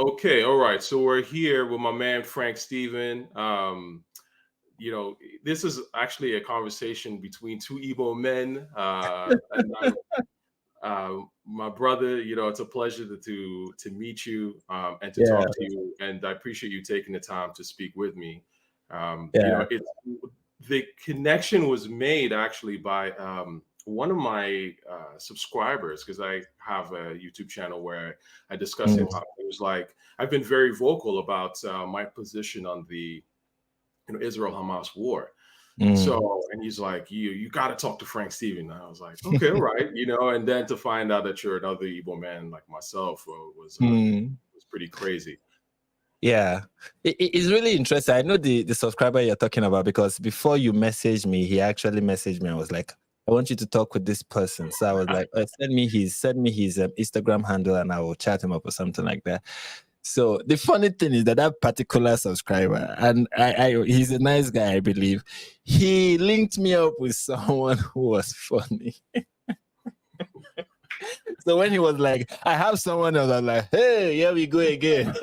Okay, all right. So we're here with my man Frank Steven. This is actually a conversation between two Igbo men, and my brother. It's a pleasure to meet you and to Yeah, talk to you, and I appreciate you taking the time to speak with me. yeah. It's the connection was made actually by one of my subscribers, because I have a YouTube channel where I discuss hip Mm, hop. It was like I've been very vocal about my position on the Israel Hamas war. mm, So, and he's like, you got to talk to Frank Steven. And I was like, okay, all right, and then to find out that you're another Igbo man like myself mm. was pretty crazy. Yeah, it's really interesting. I know the subscriber you're talking about because before you messaged me, he actually messaged me. I was like, I want you to talk with this person. So I was like, send me his Instagram handle and I will chat him up or something like that. So the funny thing is that particular subscriber, and he's a nice guy, I believe, he linked me up with someone who was funny. So when he was like, I have someone else, I'm like, hey, here we go again.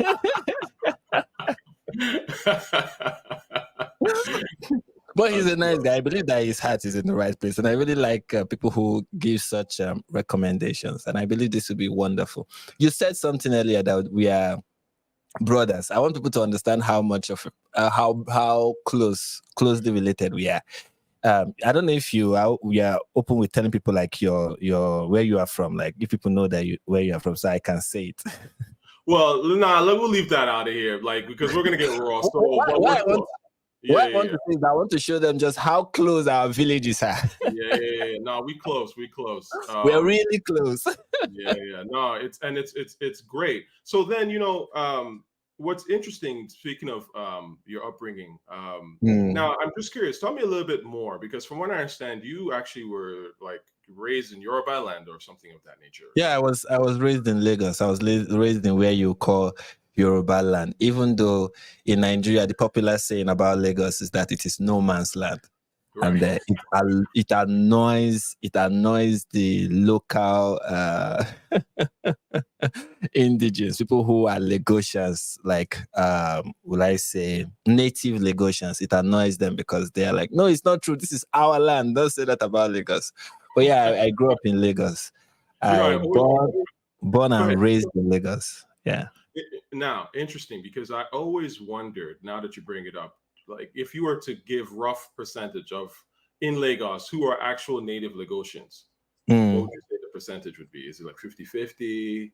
But he's a nice guy. I believe that his heart is in the right place. And I really like people who give such recommendations. And I believe this will be wonderful. You said something earlier that we are brothers. I want people to understand how much of how closely related we are. I don't know if we are open with telling people like your where you are from, like if people know that where you are from, so I can say it. Well, nah, we'll leave that out of here, like, because we're gonna get raw. So, What I want to say is I want to show them just how close our villages are. Yeah. No, we close. We're really close. Yeah. No, it's great. So then, what's interesting, speaking of your upbringing, now I'm just curious, tell me a little bit more, because from what I understand, you actually were like raised in Yoruba land or something of that nature. Yeah, I was raised in Lagos. I was raised in where you call Yoruba land, even though in Nigeria the popular saying about Lagos is that it is no man's land. Right. And it annoys the local indigenous people who are Lagosians, like will I say native Lagosians. It annoys them because they are like, no, it's not true. This is our land. Don't say that about Lagos. But yeah, I grew up in Lagos. I born and raised in Lagos. Yeah. Now, interesting, because I always wondered, now that you bring it up, like if you were to give rough percentage of in Lagos who are actual native Lagosians, what would you say the percentage would be? Is it like 50-50?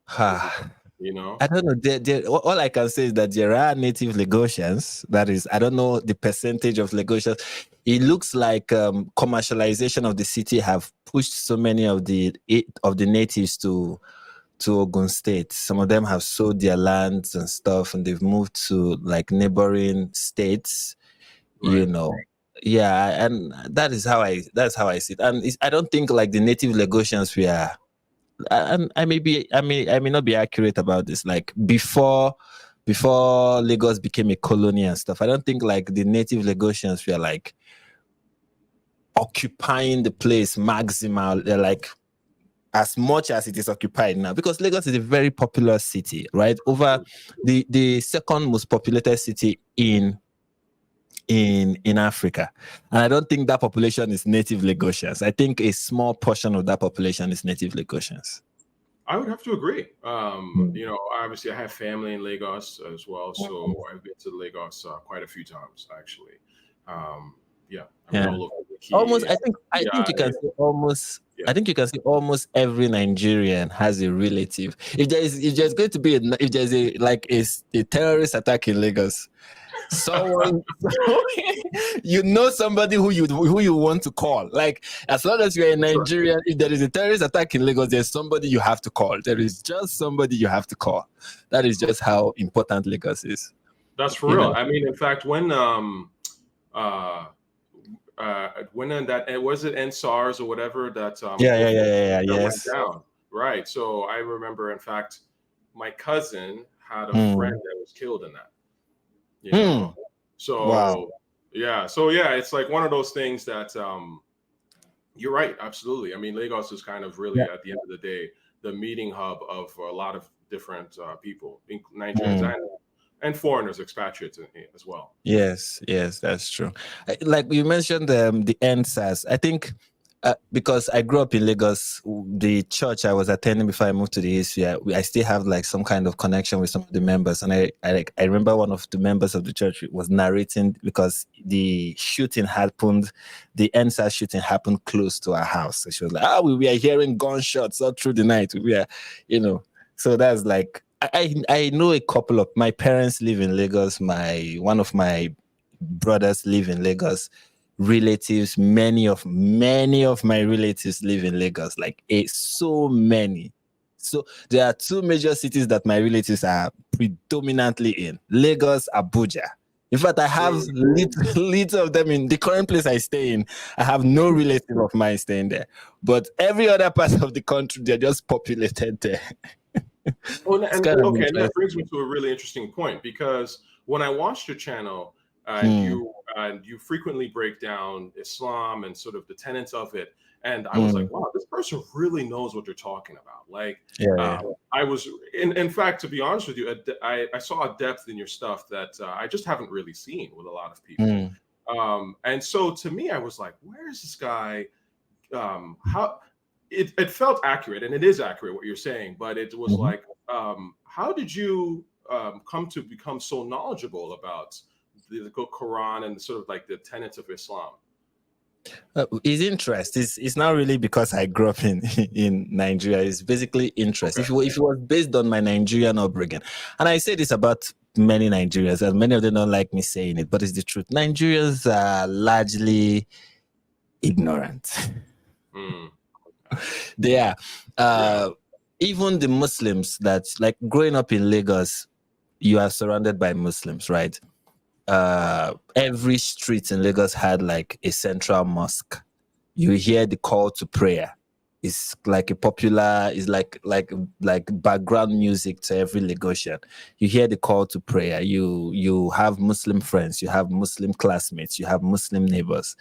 I don't know. All I can say is that there are native Lagosians. That is, I don't know the percentage of Lagosians. It looks like commercialization of the city have pushed so many of the natives to Ogun State. Some of them have sold their lands and stuff, and they've moved to like neighboring states. Right. Yeah, and that's how I see it. And I don't think like the native Lagosians were. I may not be accurate about this. Like before Lagos became a colony and stuff, I don't think like the native Lagosians were like occupying the place maximal. They're like as much as it is occupied now, because Lagos is a very popular city, right? Over the second most populated city in Africa. And I don't think that population is native Lagosians. I think a small portion of that population is native Lagosians. I would have to agree. Obviously I have family in Lagos as well, so I've been to Lagos quite a few times actually. All over the key. Almost, I think you can say almost. Yeah. I think you can say almost every Nigerian has a relative. If there's going to be if there's a terrorist attack in Lagos, someone somebody who you want to call. Like, as long as you're in Nigeria, if there is a terrorist attack in Lagos, there's somebody you have to call. There is just somebody you have to call. That is just how important Lagos is. That's for real. I mean, in fact, when that was it NSARS or whatever that yes, went down, right? So I remember, in fact, my cousin had a friend that was killed in that. So wow. It's like one of those things that you're right, absolutely. I mean, Lagos is kind of really at the end of the day the meeting hub of a lot of different people, Nigerians and foreigners, expatriates as well. Yes, that's true. Like you mentioned, the NSAS. I think because I grew up in Lagos, the church I was attending before I moved to the East, I still have like some kind of connection with some of the members. And I remember one of the members of the church was narrating because the shooting happened, the NSAS shooting happened close to our house. So she was like, we were hearing gunshots all through the night. We were, so that's like, I know a couple of my parents live in Lagos. One of my brothers live in Lagos. Relatives, many of my relatives live in Lagos. Like so many. So there are two major cities that my relatives are predominantly in: Lagos, Abuja. In fact, I have little of them in the current place I stay in. I have no relative of mine staying there, but every other part of the country, they're just populated there. And that brings me to a really interesting point, because when I watched your channel, and you frequently break down Islam and sort of the tenets of it, and I was like, wow, this person really knows what they're talking about. Like, I was, in fact, to be honest with you, I saw a depth in your stuff that I just haven't really seen with a lot of people. And so to me, I was like, where is this guy? How? It felt accurate, and it is accurate what you're saying, but it was like, how did you come to become so knowledgeable about the Quran and sort of like the tenets of Islam? His interest is not really because I grew up in Nigeria. It's basically interest. Okay. If it was based on my Nigerian upbringing, and I say this about many Nigerians, and many of them don't like me saying it, but it's the truth. Nigerians are largely ignorant. They are. Even the Muslims that, like, growing up in Lagos, you are surrounded by Muslims, right? Every street in Lagos had like a central mosque. You hear the call to prayer. It's like a popular, it's like background music to every Lagosian. You hear the call to prayer. You have Muslim friends, you have Muslim classmates, you have Muslim neighbors.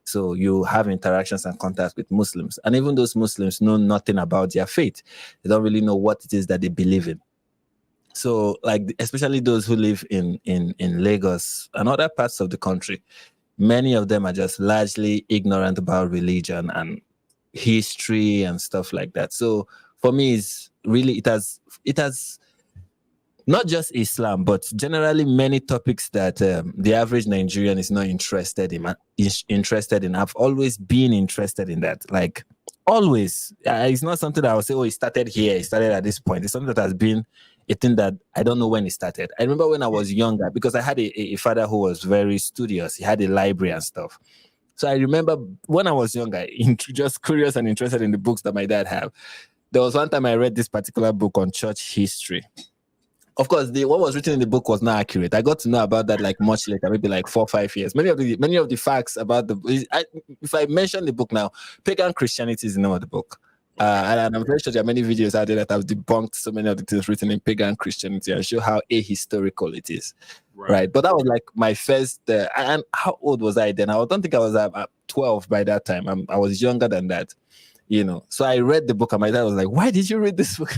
So you have interactions and contacts with Muslims. And even those Muslims know nothing about their faith. They don't really know what it is that they believe in. So, like, especially those who live in Lagos and other parts of the country, many of them are just largely ignorant about religion and history and stuff like that. So for me, it's really, it has not just Islam, but generally many topics that the average Nigerian is not interested in. I've always been interested in that. Like, always. It's not something that I would say, it started here, it started at this point. It's something that has been a thing that I don't know when it started. I remember when I was younger, because I had a father who was very studious. He had a library and stuff. So I remember when I was younger, just curious and interested in the books that my dad had. There was one time I read this particular book on church history. Of course, what was written in the book was not accurate. I got to know about that like much later, maybe like 4 or 5 years. Many of the facts about if I mention the book now, Pagan Christianity is the name of the book. And I'm very sure there are many videos out there that have debunked so many of the things written in Pagan Christianity and show how ahistorical it is. Right. But that was like my first. And how old was I then? I don't think I was 12 by that time. I was younger than that, So I read the book, and my dad was like, "Why did you read this book?"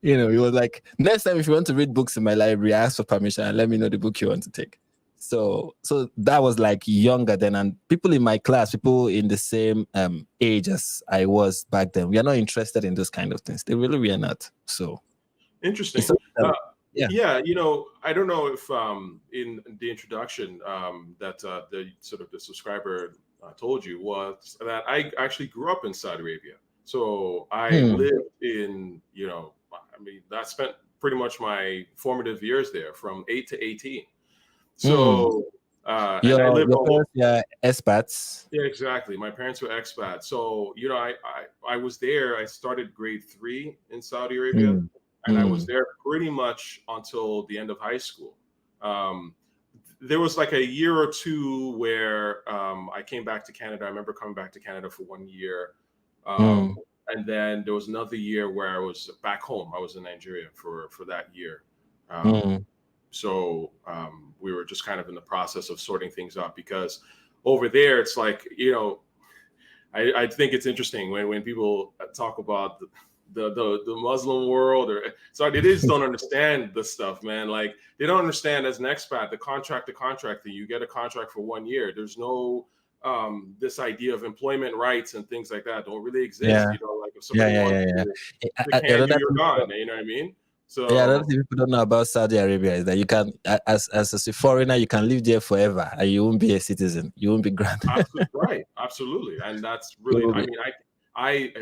He was like, "Next time if you want to read books in my library, ask for permission and let me know the book you want to take." So that was like younger then, and people in my class, people in the same age as I was back then, we are not interested in those kind of things. They really were not. So interesting. Yeah, I don't know if in the introduction that the subscriber told you was that I actually grew up in Saudi Arabia. So I lived in, I spent pretty much my formative years there from 8 to 18. So and I lived your parents were expats. Yeah, exactly. My parents were expats. So, I was there. I started grade 3 in Saudi Arabia, and I was there pretty much until the end of high school. There was like a year or two where I came back to Canada. I remember coming back to Canada for 1 year. And then there was another year where I was back home. I was in Nigeria for that year. So we were just kind of in the process of sorting things out, because over there, it's like, I think it's interesting when people talk about the Muslim world, or sorry, they just don't understand the stuff, man. Like they don't understand as an expat, the contract to contract thing. You get a contract for 1 year. There's no this idea of employment rights and things like that don't really exist. Yeah. You know, like if somebody wants to take hand you, you're gone. You know what I mean? So yeah, another thing people don't know about Saudi Arabia is that you can, as a foreigner, you can live there forever and you won't be a citizen. You won't be granted. Absolutely, right, absolutely, and that's really. I mean, I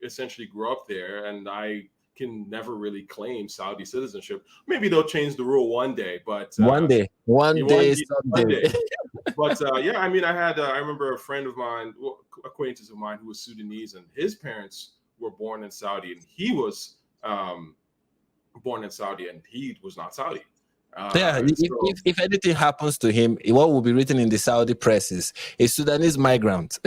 essentially grew up there, and I can never really claim Saudi citizenship. Maybe they'll change the rule one day, but one day, someday. But yeah, I mean, I remember a friend of mine, acquaintance of mine, who was Sudanese, and his parents were born in Saudi, and he was born in Saudi, and he was not Saudi. If anything happens to him, what will be written in the Saudi press is a Sudanese migrant.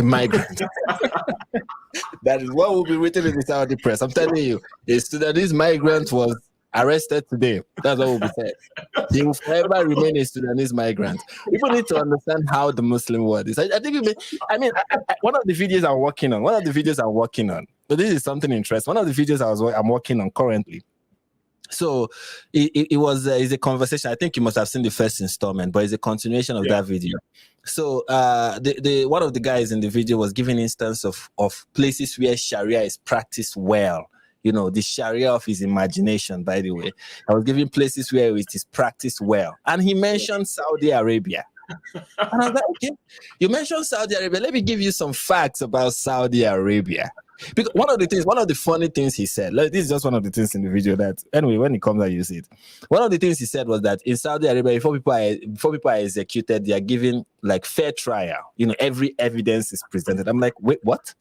That is what will be written in the Saudi press. I'm telling you, a Sudanese migrant was arrested today. That's what will be said. He will forever remain a Sudanese migrant. People need to understand how the Muslim world is. I think one of the videos I'm working on, but this is something interesting. One of the videos I'm working on currently. So it's a conversation. I think you must have seen the first installment, but it's a continuation of that video. So one of the guys in the video was giving instance of places where Sharia is practiced well. You know, the Sharia of his imagination, by the way. I was giving places where it is practiced well. And he mentioned Saudi Arabia. And I was like, okay, you mentioned Saudi Arabia. Let me give you some facts about Saudi Arabia. Because one of the funny things he said, like, this is just one of the things in the video that, anyway, when it comes out, you see it. One of the things he said was that in Saudi Arabia, before people are executed, they are given like fair trial. You know, every evidence is presented. I'm like, wait, what?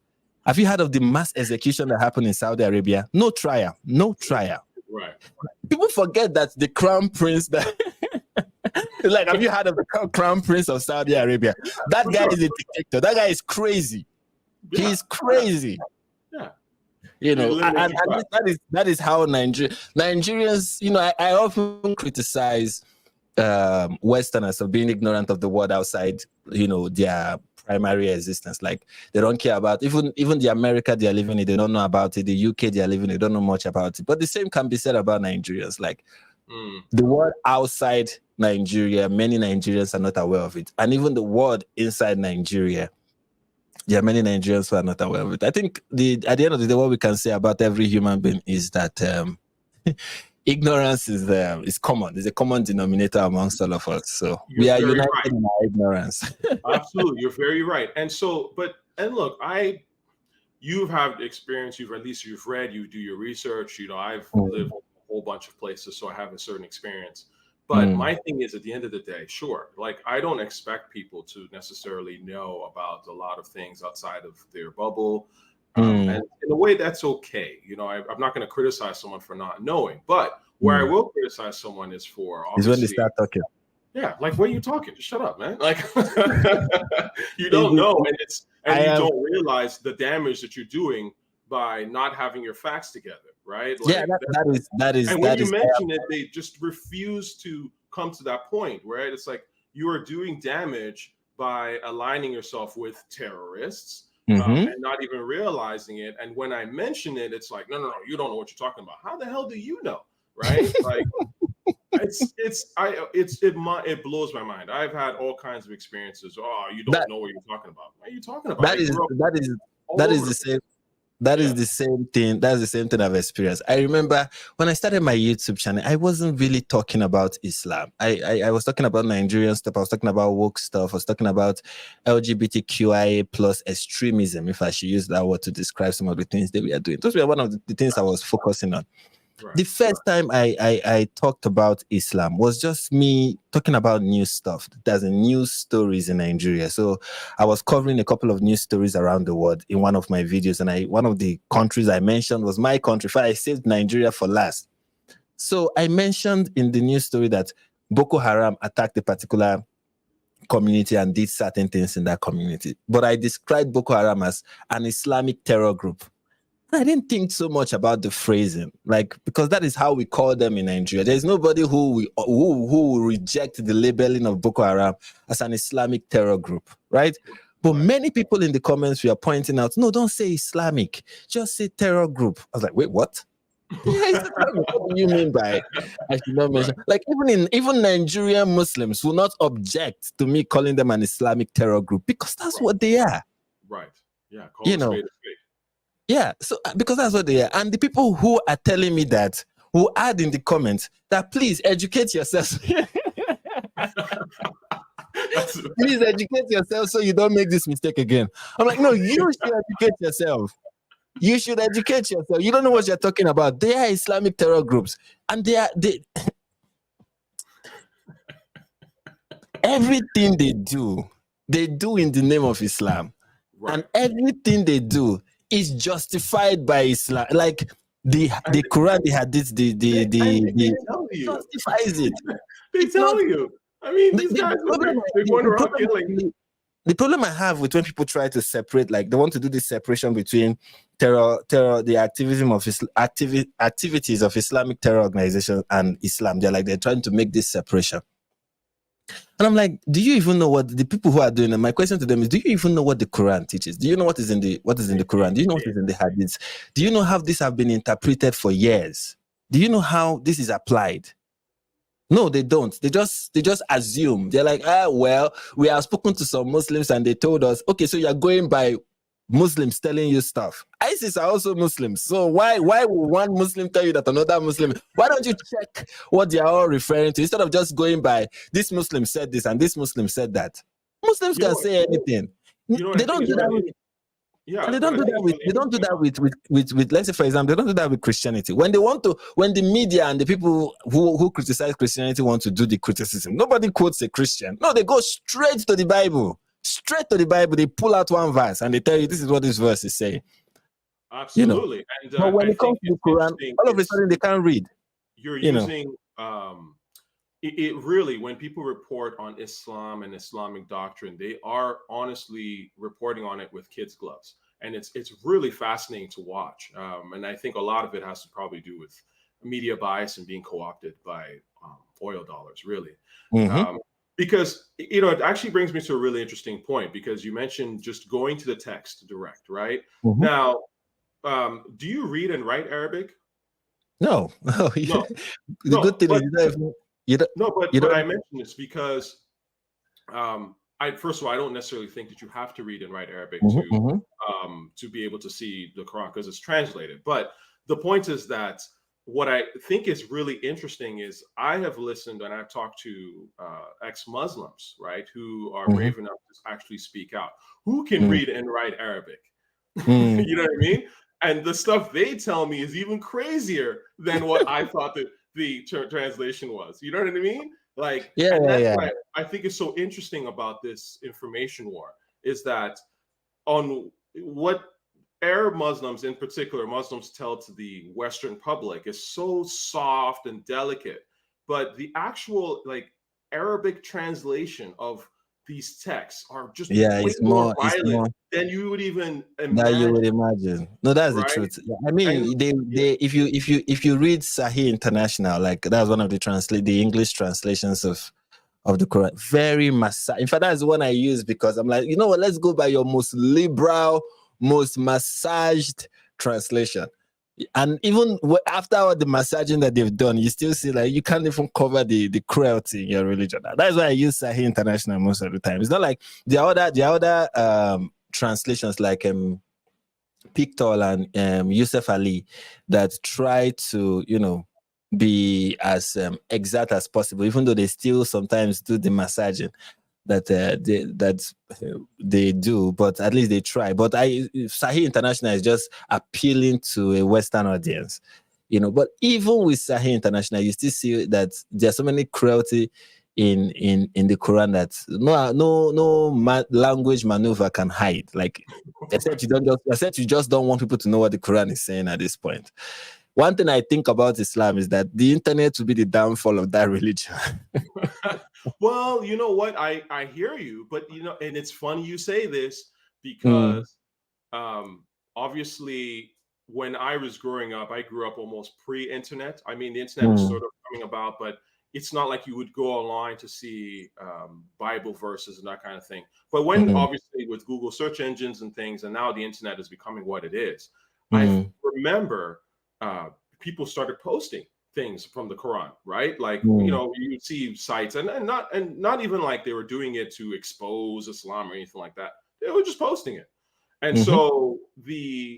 Have you heard of the mass execution that happened in Saudi Arabia? No trial. Right. People forget that the crown prince that like, have you heard of the crown prince of Saudi Arabia? That guy is a dictator. That guy is crazy. Yeah. He's crazy. Yeah. You know, and that is how Nigerians, you know, I often criticize Westerners of being ignorant of the world outside, you know, their primary existence. Like, they don't care about even the America they are living in, they don't know about it. The UK they are living in, they don't know much about it. But the same can be said about Nigerians. Like, the world outside Nigeria, many Nigerians are not aware of it. And even the world inside Nigeria, there are many Nigerians who are not aware of it. I think at the end of the day, what we can say about every human being is that ignorance is common. It's a common denominator amongst all of us. So we are united in our ignorance. Absolutely, you're very right. And so, and look, you've had experience. You've read. You do your research. You know, I've lived a whole bunch of places, so I have a certain experience. But my thing is, at the end of the day, sure, like, I don't expect people to necessarily know about a lot of things outside of their bubble. And in a way, that's okay. You know, I'm not going to criticize someone for not knowing. But where I will criticize someone is when they start talking. Yeah, like, what are you talking? Just shut up, man. Like, you don't know, and you don't realize the damage that you're doing by not having your facts together. Right? Like, that is. And when you mention it, they just refuse to come to that point, right? It's like you are doing damage by aligning yourself with terrorists and not even realizing it. And when I mention it, it's like, no, you don't know what you're talking about. How the hell do you know? Right? Like, it blows my mind. I've had all kinds of experiences. Oh, you don't know what you're talking about. What are you talking about? That is the same. That is the same thing. That's the same thing I've experienced. I remember when I started my YouTube channel, I wasn't really talking about Islam. I was talking about Nigerian stuff. I was talking about woke stuff. I was talking about LGBTQIA plus extremism, if I should use that word to describe some of the things that we are doing. Those were one of the things I was focusing on. Right. The first time I talked about Islam was just me talking about news stuff. There's news stories in Nigeria. So I was covering a couple of news stories around the world in one of my videos. And one of the countries I mentioned was my country. I saved Nigeria for last. So I mentioned in the news story that Boko Haram attacked a particular community and did certain things in that community. But I described Boko Haram as an Islamic terror group. I didn't think so much about the phrasing, like, because that is how we call them in Nigeria. There's nobody who will reject the labeling of Boko Haram as an Islamic terror group, right? But many people in the comments were pointing out, no, don't say Islamic, just say terror group. I was like, wait, what? Yeah, what do you mean by I should not mention? Like even Nigerian Muslims will not object to me calling them an Islamic terror group because that's what they are. Right. Yeah. You know. Yeah. So because that's what they are, and the people who are telling me that who add in the comments that please educate yourself. Please educate yourself so you don't make this mistake again. I'm like, no, you should educate yourself. You should educate yourself. You don't know what you're talking about. They are Islamic terror groups, and they everything they do in the name of Islam, and everything they do is justified by Islam. Like the Quran, the Hadith, the justifies it. They tell you. I mean, these guys they're going around killing. The problem I have with when people try to separate, like they want to do this separation between terror, the activism of activities of Islamic terror organizations and Islam. They're trying to make this separation. And I'm like, do you even know what the people who are doing it? My question to them is, do you even know what the Quran teaches? Do you know what is in the Quran? Do you know what is in the Hadiths? Do you know how this have been interpreted for years? Do you know how this is applied? No, they don't. They just assume. They're like, well, we have spoken to some Muslims and they told us, okay, so you're going by Muslims telling you stuff. ISIS are also Muslims. So why will one Muslim tell you that another Muslim? Why don't you check what they are all referring to instead of just going by this Muslim said this and this Muslim said that? Muslims can say anything. They don't do that. Yeah, and they don't do that with let's say, for example, they don't do that with Christianity. When the media and the people who criticize Christianity want to do the criticism, nobody quotes a Christian. No, they go straight to the Bible. Straight to the Bible. They pull out one verse and they tell you this is what this verse is saying. Absolutely. And, but when it comes to the Quran, all of a sudden they can't read. You're using it really, when people report on Islam and Islamic doctrine, they are honestly reporting on it with kids' gloves. And it's really fascinating to watch. And I think a lot of it has to probably do with media bias and being co-opted by oil dollars, really. Because, it actually brings me to a really interesting point, because you mentioned just going to the text direct, right? Now, do you read and write Arabic? No. The good thing is but I mention this because first of all, I don't necessarily think that you have to read and write Arabic to be able to see the Quran because it's translated. But the point is that what I think is really interesting is I have listened and I've talked to ex-Muslims, right, who are brave enough to actually speak out, who can read and write Arabic. You know what I mean? And the stuff they tell me is even crazier than what I thought that the translation was. You know what I mean? Like, what I think is so interesting about this information war is that on what Arab Muslims, in particular, Muslims tell to the Western public is so soft and delicate, but the actual Arabic translation of these texts are just way more violent than you would even imagine. That you would imagine. No, that's the truth. I mean, if you read Sahih International, like that's one of the English translations of the Quran, very massage. In fact, that's the one I use because I'm like, you know what? Let's go by your most liberal, most massaged translation. And even after all the massaging that they've done, you still see like you can't even cover the cruelty in your religion. That's why I use Sahih International most of the time. It's not like the other translations like Pictol and Yusuf Ali that try to be as exact as possible, even though they still sometimes do the massaging that they do, but at least they try. But Sahih International is just appealing to a Western audience, But even with Sahih International, you still see that there's so many cruelty in the Quran that no language maneuver can hide. Like, except you just don't want people to know what the Quran is saying at this point. One thing I think about Islam is that the internet will be the downfall of that religion. Well, you know what? I hear you, but and it's funny you say this because obviously when I was growing up, I grew up almost pre-internet. I mean, the internet was sort of coming about, but it's not like you would go online to see Bible verses and that kind of thing. But when obviously with Google search engines and things, and now the internet is becoming what it is, I remember people started posting things from the Quran, right? Like, you know, you see sites and not even like they were doing it to expose Islam or anything like that. They were just posting it. And so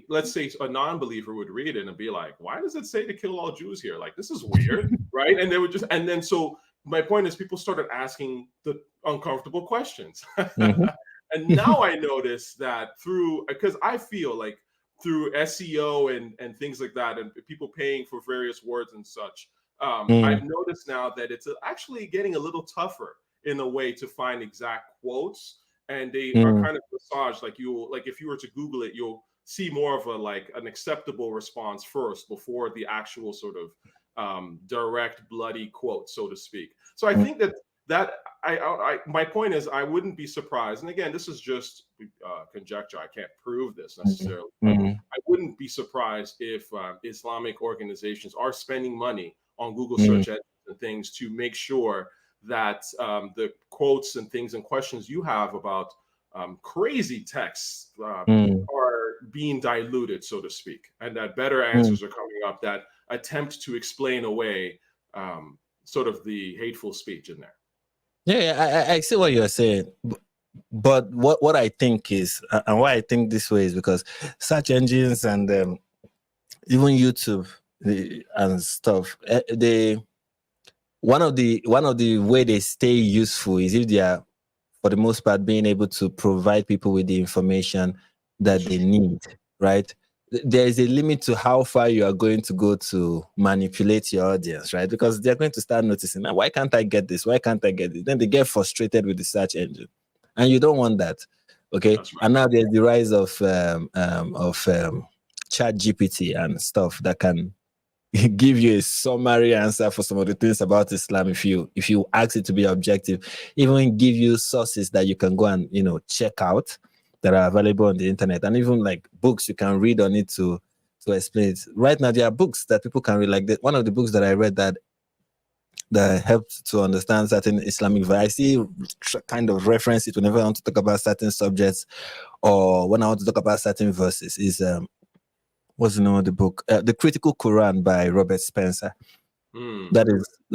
let's say a non-believer would read it and be like, why does it say to kill all Jews here? Like, this is weird, right? And they would just, and then so my point is people started asking the uncomfortable questions. And now I notice that because I feel like through SEO and things like that, and people paying for various words and such, I've noticed now that it's actually getting a little tougher in a way to find exact quotes. And they are kind of massaged, like if you were to Google it, you'll see more of an acceptable response first before the actual sort of direct bloody quote, so to speak. So I think that my point is, I wouldn't be surprised. And again, this is just conjecture. I can't prove this necessarily. I wouldn't be surprised if Islamic organizations are spending money on Google search engines and things to make sure that the quotes and things and questions you have about crazy texts are being diluted, so to speak, and that better answers are coming up that attempt to explain away sort of the hateful speech in there. Yeah, I see what you're saying. But what I think is, and why I think this way is because search engines and even YouTube and stuff, one of the way they stay useful is if they are, for the most part, being able to provide people with the information that they need, right? There is a limit to how far you are going to go to manipulate your audience, right? Because they're going to start noticing, why can't I get this? Why can't I get it? Then they get frustrated with the search engine, and you don't want that, okay? Right. And now there's the rise of Chat GPT and stuff that can give you a summary answer for some of the things about Islam if you ask it to be objective, even give you sources that you can go and check out that are available on the internet, and even like books you can read on it to explain it. Right now there are books that people can read, like one of the books that I read that helped to understand certain Islamic values. I see kind of reference it whenever I want to talk about certain subjects or when I want to talk about certain verses is what's the name of the book? The Critical Quran by Robert Spencer. That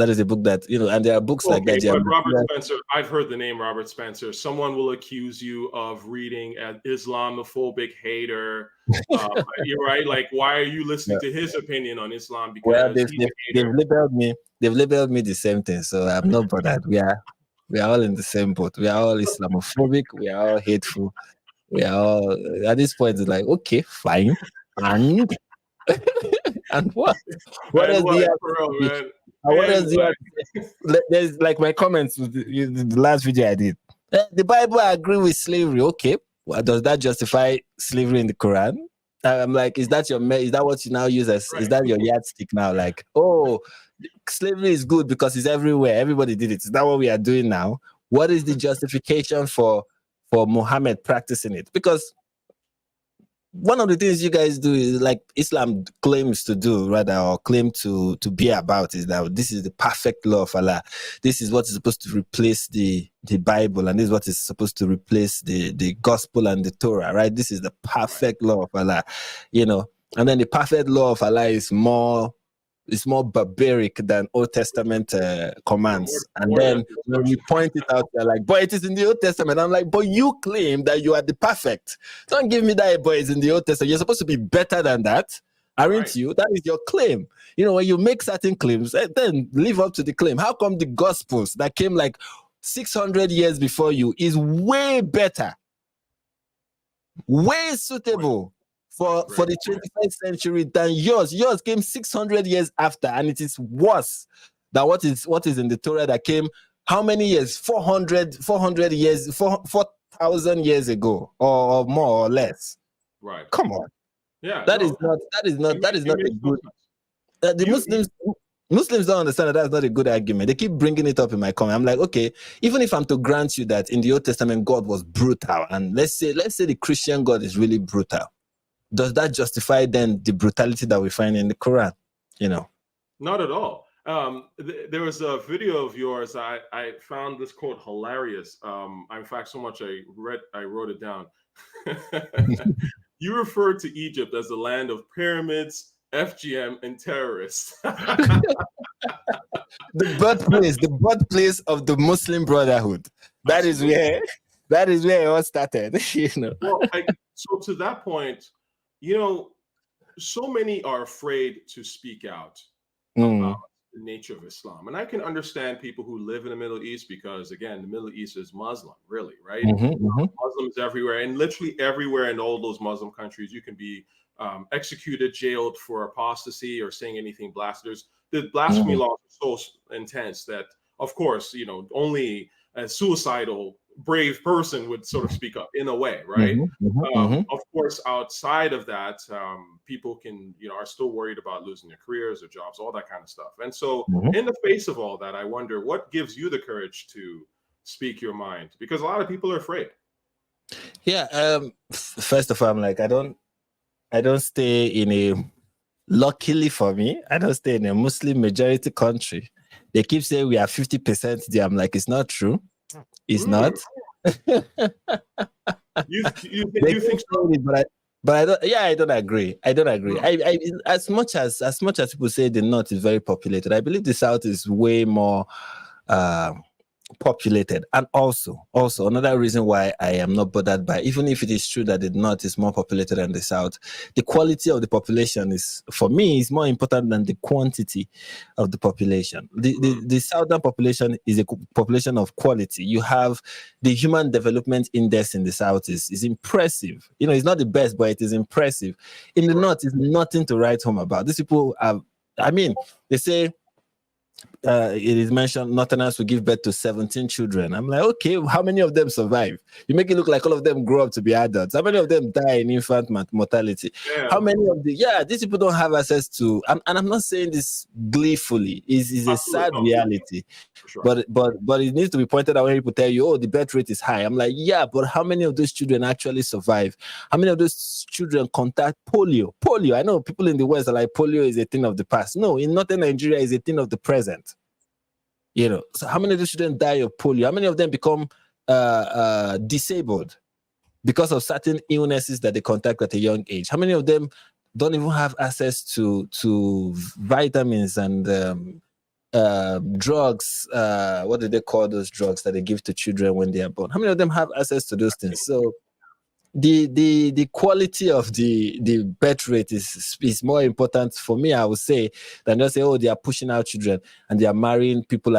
is a book that, and there are books like that. But Robert Spencer, I've heard the name Robert Spencer. Someone will accuse you of reading an Islamophobic hater. You're right. Like, why are you listening to his opinion on Islam? Because they've labeled me. They've labeled me the same thing. So I'm not bothered. We are all in the same boat. We are all Islamophobic. We are all hateful. We are all, at this point, it's like, okay, fine. And and what? What else do you have? What else do you have? There's like my comments with the last video I did. The Bible agree with slavery. Okay, well, does that justify slavery in the Quran? I'm like, is that what you now use as? Right. Is that your yardstick now? Like, oh, slavery is good because it's everywhere. Everybody did it. Is that what we are doing now? What is the justification for Muhammad practicing it? Because one of the things you guys do is like Islam claims to do, rather, or claim to be about, is that this is the perfect law of Allah. This is what is supposed to replace the Bible, and this is what is supposed to replace the gospel and the Torah, right? This is the perfect law of Allah, and then the perfect law of Allah is more barbaric than Old Testament commands. And then when we point it out, they're like, but it is in the Old Testament. I'm like, but you claim that you are the perfect. Don't give me that, but it's in the Old Testament. You're supposed to be better than that, aren't you? That is your claim. When you make certain claims, then live up to the claim. How come the Gospels that came like 600 years before you is way better, way suitable for the 21st century than yours? Yours came 600 years after, and it is worse than what is in the Torah that came how many years? 400 years, 4,000 years ago, or more or less. Right. Come on. Yeah. That is not a good. The Muslims don't understand that that's not a good argument. They keep bringing it up in my comment. I'm like, okay, even if I'm to grant you that in the Old Testament God was brutal, and let's say the Christian God is really brutal, does that justify then the brutality that we find in the Quran? Not at all. There was a video of yours. I found this quote hilarious. In fact, so much I wrote it down. You referred to Egypt as the land of pyramids, FGM, and terrorists. The birthplace of the Muslim Brotherhood. That is where it all started. You know. Well, so to that point, you know, so many are afraid to speak out about the nature of Islam. And I can understand people who live in the Middle East because, again, the Middle East is Muslim, really, right? Muslims everywhere, and literally everywhere in all those Muslim countries, you can be executed, jailed for apostasy or saying anything blasphemous. The blasphemy laws are so intense that, of course, you know, only a suicidal brave person would sort of speak up in a way, right? Of course, outside of that, people are still worried about losing their careers, their jobs, all that kind of stuff. And so in the face of all that, I wonder what gives you the courage to speak your mind? Because a lot of people are afraid. Yeah. First of all, I'm like, I don't stay in a, luckily for me, I don't stay in a Muslim majority country. They keep saying we are 50% there. I'm like, it's not true. It's not. You think so? But I don't. Yeah, I don't agree. I don't agree. I as much as people say the North is very populated, I believe the South is way more populated. And also another reason why I am not bothered by, even if it is true that the North is more populated than the South, the quality of the population is, for me, is more important than the quantity of the population. The Southern population is a population of quality. You have the Human Development Index in the South is impressive. You know, it's not the best, but it is impressive. In the North, it's nothing to write home about. These people have, I mean, they say, it is mentioned Northerners will give birth to 17 children. I'm like, okay, how many of them survive? You make it look like all of them grow up to be adults. How many of them die in infant mortality? Yeah. How many of these people don't have access to, and I'm not saying this gleefully, is a sad reality. Sure. But it needs to be pointed out when people tell you, oh, the birth rate is high. I'm like, yeah, but how many of those children actually survive? How many of those children contact polio? I know people in the West are like, polio is a thing of the past. No, in northern Nigeria is a thing of the present. You know, so how many of those children die of polio? How many of them become disabled because of certain illnesses that they contract at a young age? How many of them don't even have access to vitamins and drugs? What do they call those drugs that they give to children when they are born? How many of them have access to those things? So the quality of the birth rate is more important for me, I would say, than just say, oh, they are pushing out children and they are marrying people.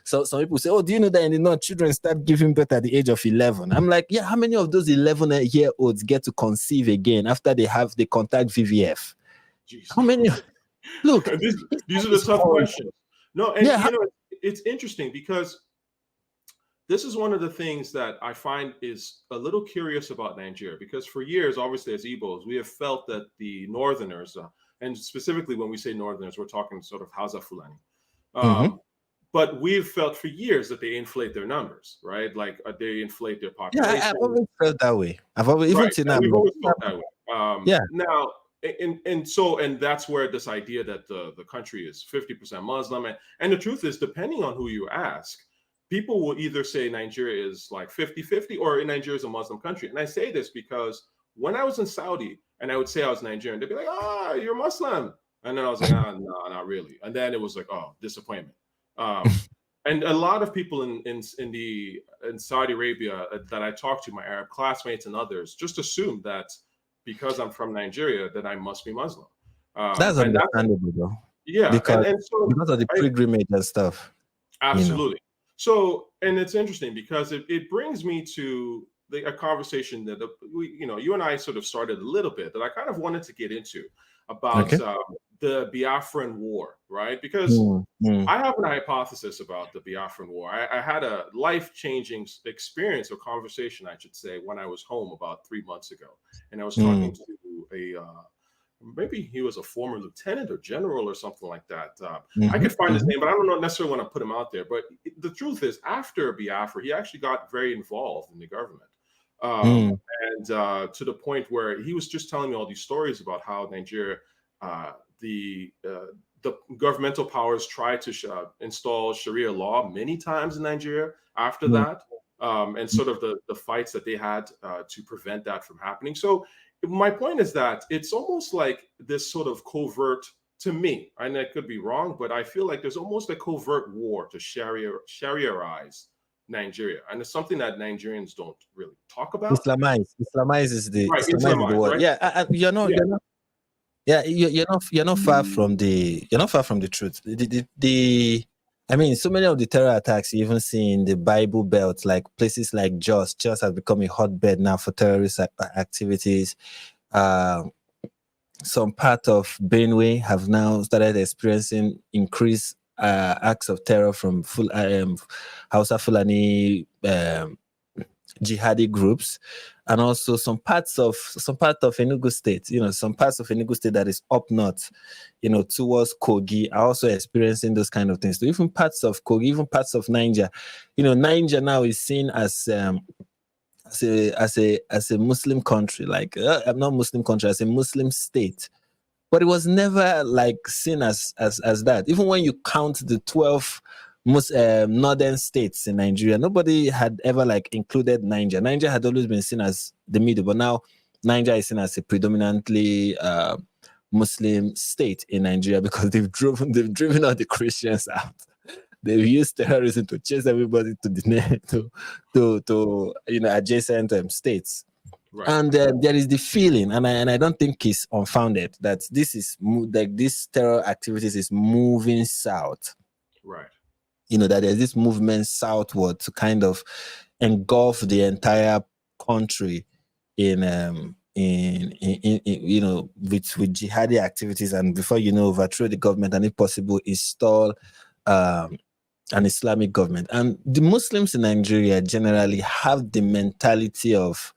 So some people say, oh, do you know that in the North, children start giving birth at the age of 11? I'm like, yeah, how many of those 11-year-olds get to conceive again after they contact VVF? Jeez. How many? Look, these are the tough questions. No, and you know, it's interesting because this is one of the things that I find is a little curious about Nigeria, because for years, obviously, as Igbos, we have felt that the Northerners, and specifically when we say Northerners, we're talking sort of Hausa Fulani. But we've felt for years that they inflate their numbers, right? Like they inflate their population. Yeah, I've always felt that way. I've always, even till now, we've always felt that way. Now, and that's where this idea that the country is 50% Muslim, and the truth is, depending on who you ask, people will either say Nigeria is like 50-50 or Nigeria is a Muslim country. And I say this because when I was in Saudi and I would say I was Nigerian, they'd be like, you're Muslim. And then I was like, no, not really. And then it was like, oh, disappointment. And a lot of people in Saudi Arabia that I talked to, my Arab classmates and others, just assume that because I'm from Nigeria, that I must be Muslim. That's understandable, though. Yeah. Because of the pilgrimage and stuff. Absolutely. You know. So, and it's interesting because it brings me to a conversation that you and I sort of started a little bit that I kind of wanted to get into about the Biafran War, right? Because I have a hypothesis about the Biafran War. I had a life-changing experience or conversation, I should say, when I was home about 3 months ago, and I was talking to maybe he was a former lieutenant or general or something like that. I could find his name, but I don't necessarily want to put him out there. But the truth is, after Biafra, he actually got very involved in the government. And to the point where he was just telling me all these stories about how Nigeria, the governmental powers tried to install Sharia law many times in Nigeria after that, and sort of the fights that they had to prevent that from happening. So my point is that it's almost like this sort of covert, to me, and I could be wrong, but I feel like there's almost a covert war to Shariaize Nigeria, and it's something that Nigerians don't really talk about. Islamize is the Right, Islamize is the word. right? Yeah, you're not far from the truth. I mean, so many of the terror attacks you even see in the Bible Belt, like places like Jos has become a hotbed now for terrorist activities. Some part of Benue have now started experiencing increased acts of terror from Hausa Fulani jihadi groups, and also some part of Enugu State, some parts of Enugu State that is up north, towards Kogi, are also experiencing those kind of things. So even parts of Kogi, even parts of Niger, Niger now is seen as a Muslim country, like I'm not Muslim country, as a Muslim state. But it was never like seen as that. Even when you count the 12 northern states in Nigeria, nobody had ever like included Niger. Niger had always been seen as the middle, but now Niger is seen as a predominantly Muslim state in Nigeria because they've driven all the Christians out. They've used terrorism to chase everybody to the to adjacent states. Right. And there is the feeling, and I don't think it's unfounded, that this terror activities is moving south. Right. That there's this movement southward to kind of engulf the entire country in with jihadi activities, and before overthrow the government, and if possible install an Islamic government. And the Muslims in Nigeria generally have the mentality of,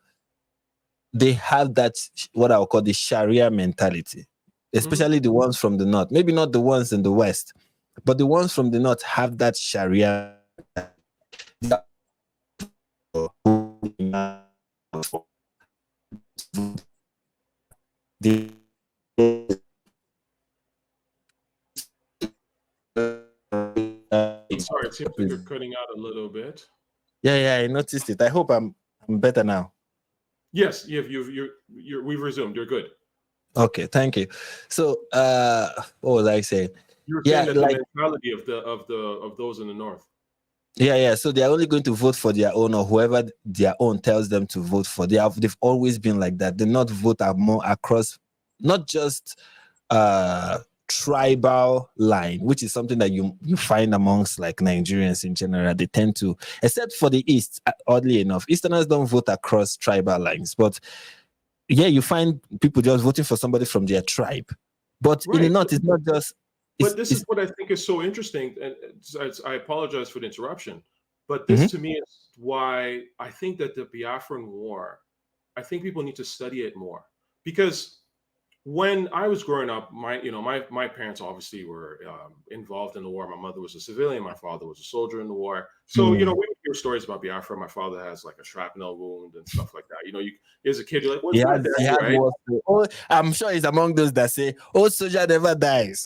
they have that, what I would call the Sharia mentality, especially the ones from the north. Maybe not the ones in the west, but the ones from the north have that Sharia. I'm sorry, it seems like you're cutting out a little bit. Yeah, I noticed it. I hope I'm better now. Yes, we've resumed. You're good. Okay, thank you. So, what was I saying? You were saying that the mentality of those in the north. Yeah. So they are only going to vote for their own, or whoever their own tells them to vote for. They've always been like that. They not vote more across, not just tribal line, which is something that you find amongst like Nigerians in general. They tend to, except for the East, oddly enough, Easterners don't vote across tribal lines, but yeah, you find people just voting for somebody from their tribe. But in the north, it's not just. But this is what I think is so interesting, and I apologize for the interruption, but this to me is why I think that the Biafran War, I think people need to study it more, because when I was growing up, my parents obviously were involved in the war. My mother was a civilian. My father was a soldier in the war. So, we would hear stories about Biafra. My father has like a shrapnel wound and stuff like that. You as a kid, you're like, what's that? Right? Oh, I'm sure he's among those that say, "Oh, soldier never dies."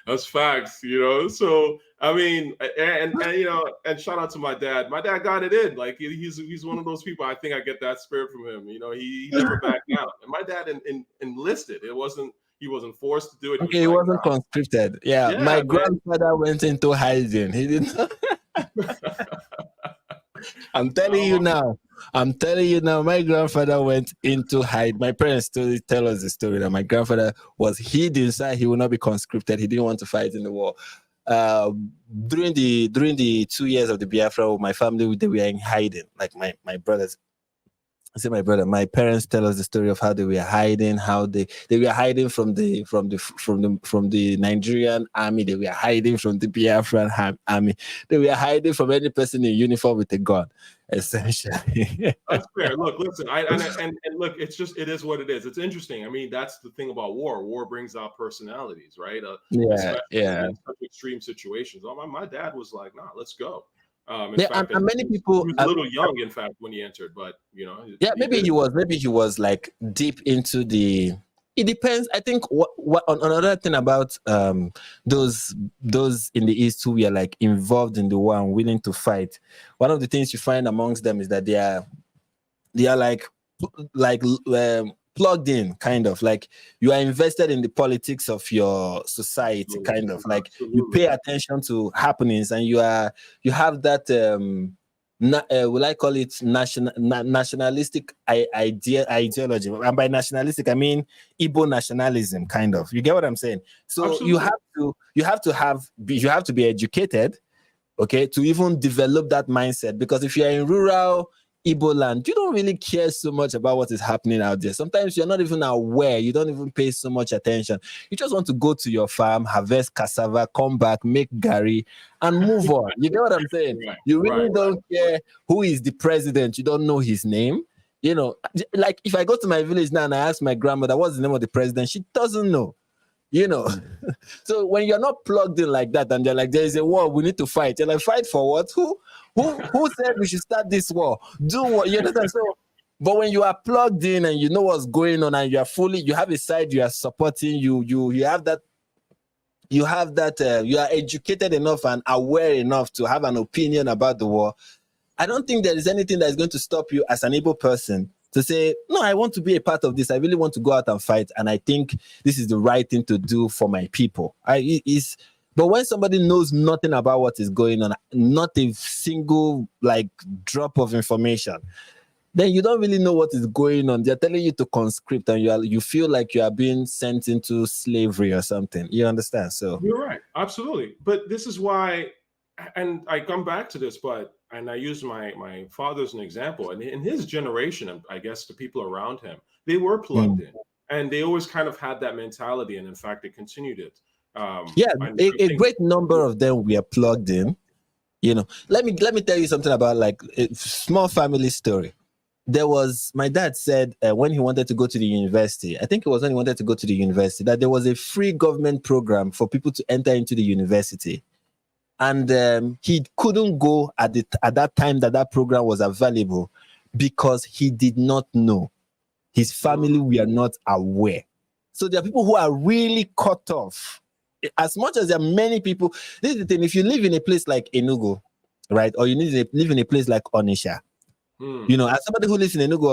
That's facts, So, I mean, and shout out to my dad. My dad got it in. Like he's one of those people. I think I get that spirit from him. He never backed down. And my dad enlisted. He wasn't forced to do it. He wasn't conscripted. Yeah, my grandfather went into hiding. He didn't. I'm telling you now, my grandfather went into hide. My parents still tell us the story that my grandfather he decided he would not be conscripted. He didn't want to fight in the war. During the 2 years of the Biafra War, my family, they were in hiding. Like my brothers. I say my brother, my parents tell us the story of how they were hiding, how they were hiding from the Nigerian army, they were hiding from the Biafran army, they were hiding from any person in uniform with a gun, essentially. That's fair. Look, listen, and look, it is what it is. It's interesting. I mean, that's the thing about war. War brings out personalities, right? Especially in such extreme situations. My dad was like, "Nah, let's go." In fact, and many people, he was a little young, in fact, when he entered, but maybe he was like deep into the it depends. I think what on another thing about those in the East who were like involved in the war and willing to fight. One of the things you find amongst them is that they are like plugged in, kind of like you are invested in the politics of your society, kind of like you pay attention to happenings, and you have that will I call it nationalistic ideology? And by nationalistic, I mean Igbo nationalism, kind of. You get what I'm saying? So Absolutely. you have to be educated, okay, to even develop that mindset. Because if you're in rural Igbo land, you don't really care so much about what is happening out there. Sometimes you're not even aware. You don't even pay so much attention. You just want to go to your farm, harvest cassava, come back, make gari, and move on. You get what I'm saying? Right, you really don't care who is the president. You don't know his name. You know, like if I go to my village now and I ask my grandmother, what's the name of the president? She doesn't know. You know, so when you're not plugged in like that, and they're like, there is a war, we need to fight. You're like, fight for what? Who said we should start this war? Do what? You understand? So, but when you are plugged in and you know what's going on, and you have a side you are supporting, you have that, you are educated enough and aware enough to have an opinion about the war. I don't think there is anything that is going to stop you as an able person to say, no, I want to be a part of this. I really want to go out and fight. And I think this is the right thing to do for my people. But when somebody knows nothing about what is going on, not a single like drop of information, then you don't really know what is going on. They're telling you to conscript, and you feel like you are being sent into slavery or something. You understand? So you're right. Absolutely. But this is why, and I come back to this, and I use my father as an example. And in his generation, and I guess the people around him, they were plugged in, and they always kind of had that mentality. And in fact, they continued it. A great number of them were plugged in. You know, let me tell you something about like a small family story. There was, my dad said when he wanted to go to the university, I think it was when he wanted to go to the university, that there was a free government program for people to enter into the university. And he couldn't go at that time that program was available because he did not know. His family were not aware. So there are people who are really cut off. As much as there are many people, this is the thing, if you live in a place like Enugu, right, or you live in a place like Onisha, you know, as somebody who lives in Enugu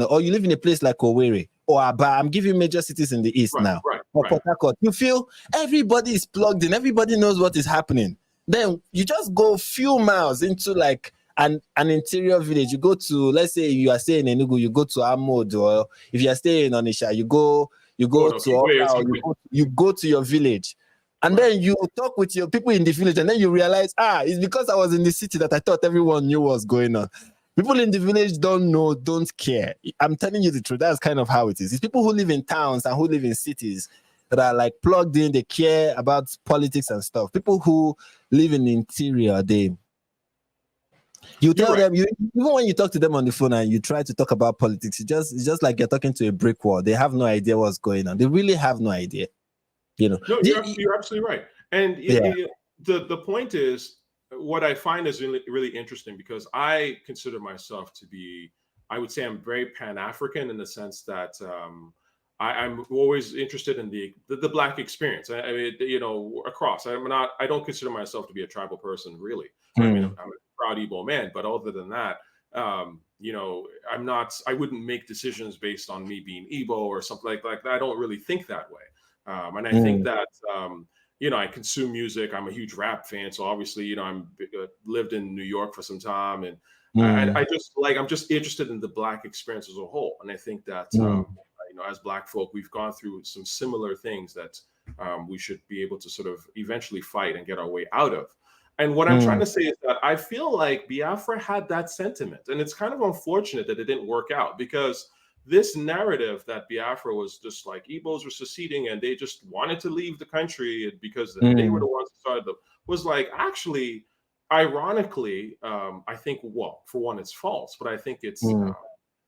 or you live in a place like Owerri or Aba, I'm giving major cities in the East now, or Port Harcourt, you feel everybody is plugged in, everybody knows what is happening. Then you just go a few miles into like an interior village. You go to, let's say you are staying in Enugu, you go to Amod, or if you are staying in Onisha, you go to Oka, or you go to your village. And then you talk with your people in the village, and then you realize, it's because I was in the city that I thought everyone knew what's going on. People in the village don't know, don't care. I'm telling you the truth. That's kind of how it is. It's people who live in towns and who live in cities that are like plugged in, they care about politics and stuff. People who live in the interior, you tell them, even when you talk to them on the phone and you try to talk about politics, it's just like you're talking to a brick wall. They have no idea what's going on. They really have no idea. You know. No, you're absolutely right. And the point is, what I find is really, really interesting, because I consider myself to be, I would say I'm very Pan-African in the sense that I'm always interested in the Black experience. I mean, you know, across. I don't consider myself to be a tribal person, really. I mean, I'm a proud Igbo man, but other than that, you know, I wouldn't make decisions based on me being Igbo or something like that. I don't really think that way. And I think that, you know, I consume music. I'm a huge rap fan. So obviously, you know, I'm lived in New York for some time. And I just like, I'm just interested in the Black experience as a whole. And I think that, you know, as Black folk, we've gone through some similar things that we should be able to sort of eventually fight and get our way out of. And what I'm trying to say is that I feel like Biafra had that sentiment. And it's kind of unfortunate that it didn't work out, because this narrative that Biafra was just like Igbos were seceding and they just wanted to leave the country because they were the ones who started was like, actually, ironically, I think, well, for one, it's false, but I think it's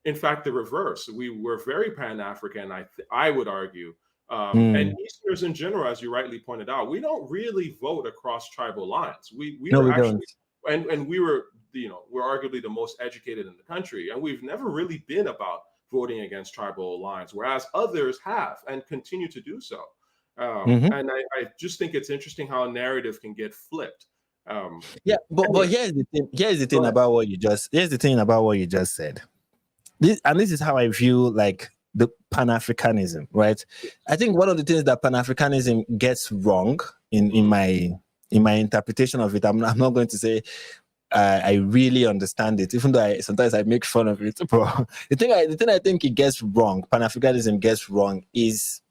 in fact the reverse. We were very Pan-African, I would argue. And Easterners in general, as you rightly pointed out, we don't really vote across tribal lines. We actually, and we were, you know, we're arguably the most educated in the country, and we've never really been about voting against tribal lines, whereas others have and continue to do so. And I just think it's interesting how a narrative can get flipped. But here's the thing. Here's the thing about what you just said. This is how I view like the Pan-Africanism, right? I think one of the things that Pan-Africanism gets wrong in my interpretation of it, I'm not going to say I really understand it, even though sometimes I make fun of it. But the thing I think it gets wrong, Pan-Africanism gets wrong, is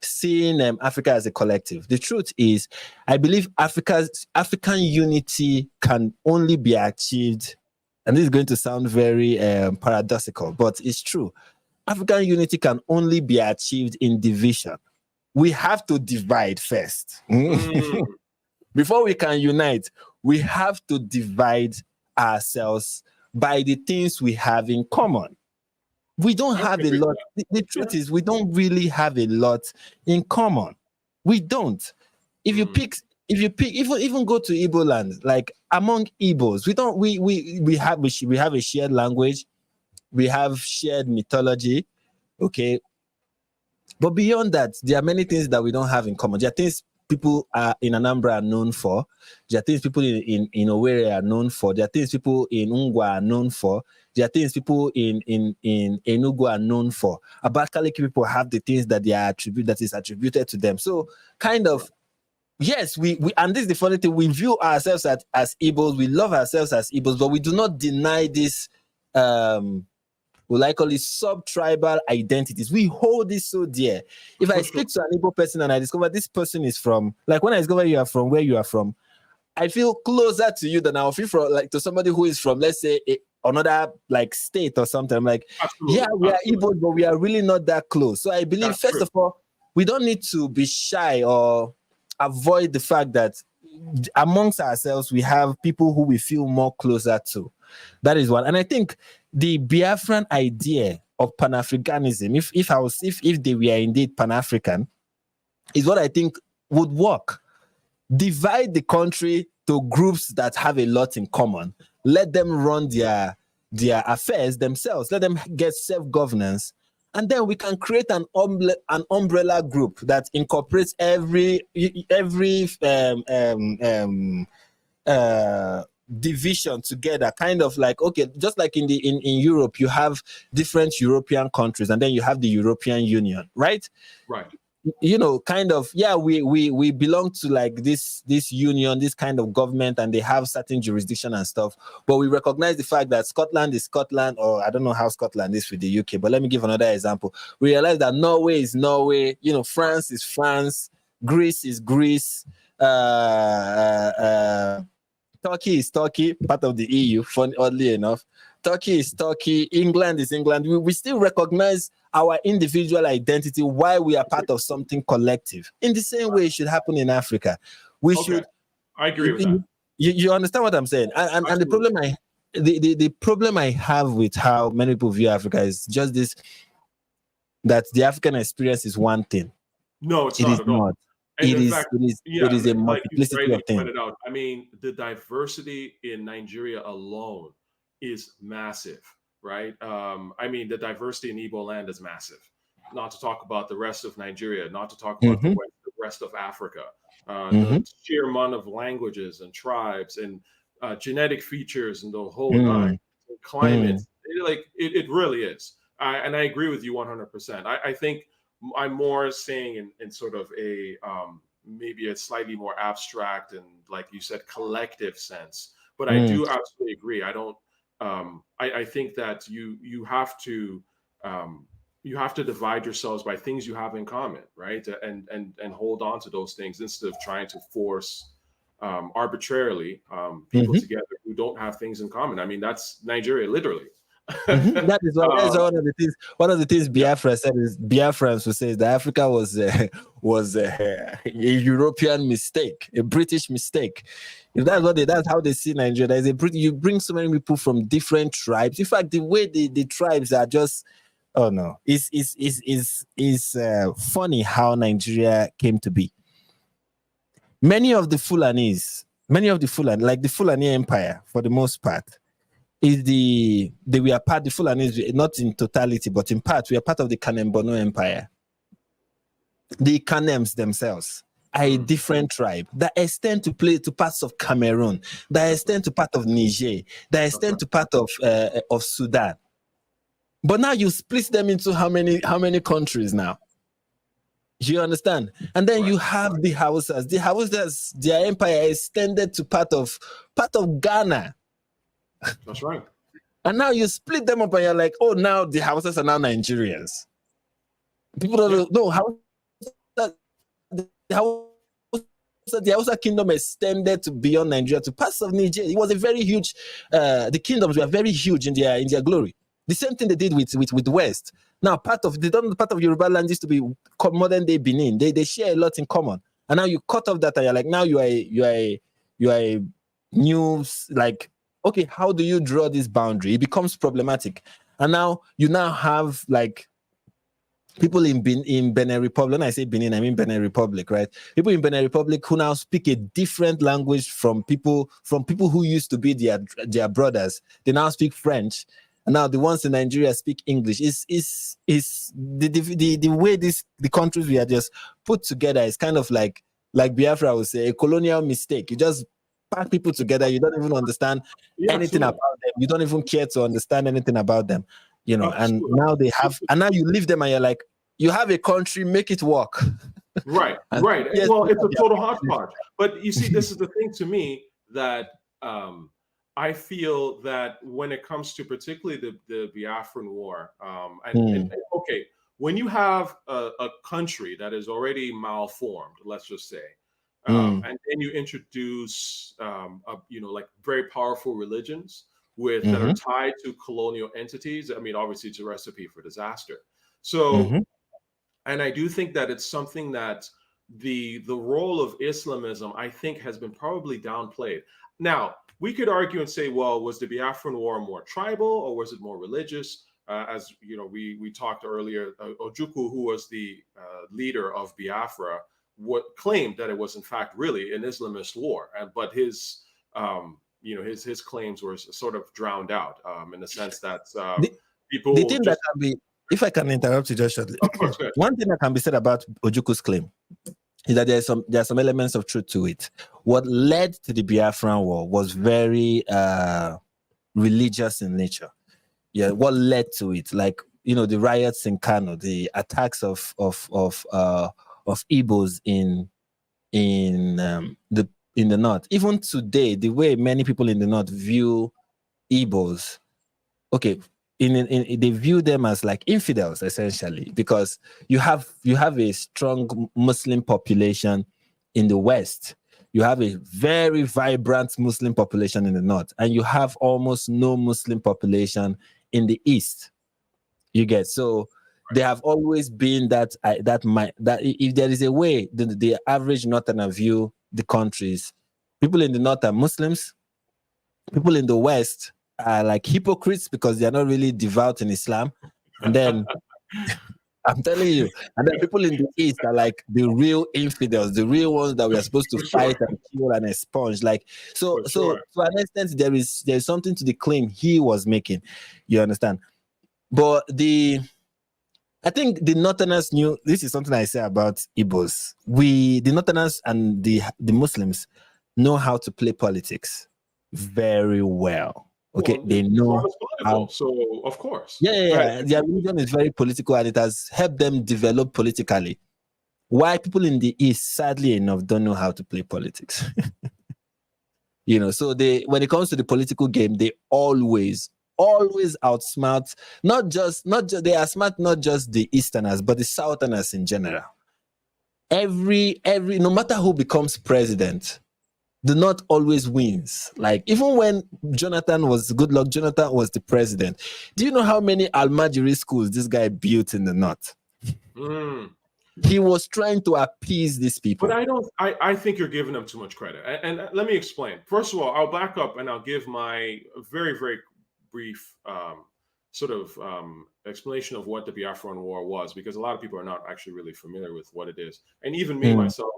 seeing Africa as a collective. The truth is, I believe African unity can only be achieved, and this is going to sound very paradoxical, but it's true. African unity can only be achieved in division. We have to divide first. Before we can unite, we have to divide ourselves by the things we have in common. We don't have a lot. The truth is, we don't really have a lot in common. We don't. If you even go to Igbo land, like among Igbos, we have a shared language, we have shared mythology, okay. But beyond that, there are many things that we don't have in common. There are things people in Anambra are known for. There are things people in Owerri are known for. There are things people in Ungwa are known for. There are things people in Enugu are known for. Abakaliki people have the things that that is attributed to them. So kind of, yes, we and this is the funny thing, we view ourselves as Igbos, we love ourselves as Igbos, but we do not deny this we like call it sub-tribal identities. We hold this so dear. If I speak to an Igbo person and I discover this person is from, like when I discover you are from where you are from, I feel closer to you than I'll feel from like to somebody who is from, let's say, another like state or something. I'm like, we are Igbo, but we are really not that close. So I believe, first of all, we don't need to be shy or avoid the fact that amongst ourselves, we have people who we feel more closer to. That is one. And I think the Biafran idea of Pan-Africanism, if they were indeed Pan-African, is what I think would work. Divide the country to groups that have a lot in common. Let them run their affairs themselves. Let them get self-governance. And then we can create an umbrella group that incorporates every division together, kind of like, okay, just like in Europe, you have different European countries, and then you have the European Union, right? Right. You know, kind of, yeah, we belong to like this union, this kind of government, and they have certain jurisdiction and stuff. But we recognize the fact that Scotland is Scotland, or I don't know how Scotland is with the UK, but let me give another example. We realize that Norway is Norway, you know, France is France, Greece is Greece, Turkey is Turkey, part of the EU, oddly enough. Turkey is Turkey, England is England. We still recognize our individual identity while we are part of something collective. In the same way it should happen in Africa. I agree with that. You understand what I'm saying? And the problem the problem I have with how many people view Africa is just this, that the African experience is one thing. No, it's not at all. It is a multiplicity of things. Out. I mean, the diversity in Nigeria alone is massive, right? I mean, the diversity in Igbo land is massive. Not to talk about the rest of Nigeria, not to talk about the rest of Africa. The sheer amount of languages and tribes and genetic features and the whole nine, climate, it really is. And I agree with you 100%. I think I'm more saying in sort of a maybe a slightly more abstract and, like you said, collective sense. But I do absolutely agree. I don't. I think that you have to divide yourselves by things you have in common, right? And hold on to those things instead of trying to force arbitrarily people together who don't have things in common. I mean, that's Nigeria, literally. That is one of the things Biafra said is Biafrans who says that Africa was a European mistake, a British mistake. That's how they see Nigeria. You bring so many people from different tribes. In fact, the way the tribes are just, oh no, it's funny how Nigeria came to be. Many of the Fulani, like the Fulani Empire, for the most part, is the Fulanis, not in totality, but in part, we are part of the Kanem-Borno Empire. The Kanems themselves are a different tribe that extend to parts of Cameroon, that extend to part of Niger, that extend to part of Sudan. But now you split them into how many countries now? You understand? And then you have the Hausas. The Hausas, their empire extended to part of Ghana. That's right. And now you split them up and you're like, oh, now the Hausas are now Nigerians. People don't know how the Hausa kingdom extended to beyond Nigeria to parts of Niger. It was a very huge, the kingdoms were very huge in their glory. The same thing they did with the West. Now, part of Yoruba land used to be modern day Benin. They share a lot in common. And now you cut off that and you're like, now you are a new, like, okay, how do you draw this boundary? It becomes problematic. And now you have like people in Benin Republic. When I say Benin, I mean Benin Republic, right? People in Benin Republic who now speak a different language from people who used to be their brothers. They now speak French. And now the ones in Nigeria speak English. Is the way the countries we are just put together is kind of like Biafra would say, a colonial mistake. You just pack people together. You don't even understand anything about them. You don't even care to understand anything about them. You know, and now they have, and now you leave them and you're like, you have a country, make it work. Right. Yes, well, it's a total hodgepodge. But you see, this is the thing to me that I feel that when it comes to particularly the Biafran War, and okay, when you have a country that is already malformed, let's just say, and then you introduce, like very powerful religions that are tied to colonial entities, I mean, obviously it's a recipe for disaster. So, and I do think that it's something that the role of Islamism, I think, has been probably downplayed. Now, we could argue and say, well, was the Biafran War more tribal or was it more religious? As you know, we talked earlier, Ojukwu, who was the leader of Biafra, claimed that it was in fact really an Islamist war, but his his claims were sort of drowned out in the sense that people. The thing that can be, if I can interrupt you just shortly, of course, one thing that can be said about Ojukwu's claim is that there are some elements of truth to it. What led to the Biafran War was very religious in nature. Yeah, what led to it, like the riots in Kano, the attacks of Igbos in the north. Even today, the way many people in the north view Igbos, okay, they view them as like infidels essentially, because you have a strong Muslim population in the west, you have a very vibrant Muslim population in the north, and you have almost no Muslim population in the east. You get, so they have always been that if there is a way the average northerner view the countries, people in the north are Muslims, people in the west are like hypocrites because they are not really devout in Islam, and then I'm telling you, and then people in the east are like the real infidels, the real ones that we are supposed to fight and kill and expunge. Like so to an extent, there is something to the claim he was making. You understand? But I think the Northerners knew, this is something I say about Igbos. The Northerners and the Muslims know how to play politics very well. Okay, they know how. So of course, yeah. Their religion is very political, and it has helped them develop politically. Why people in the East, sadly enough, don't know how to play politics. So when it comes to the political game, they always outsmart, not just they are smart, not just the Easterners, but the Southerners in general. Every no matter who becomes president, the North always wins. Like even when Jonathan was the president. Do you know how many Almajiri schools this guy built in the North? He was trying to appease these people. But I think you're giving them too much credit. And let me explain. First of all, I'll back up and I'll give my very, very brief explanation of what the Biafran War was, because a lot of people are not actually really familiar with what it is. And even me myself,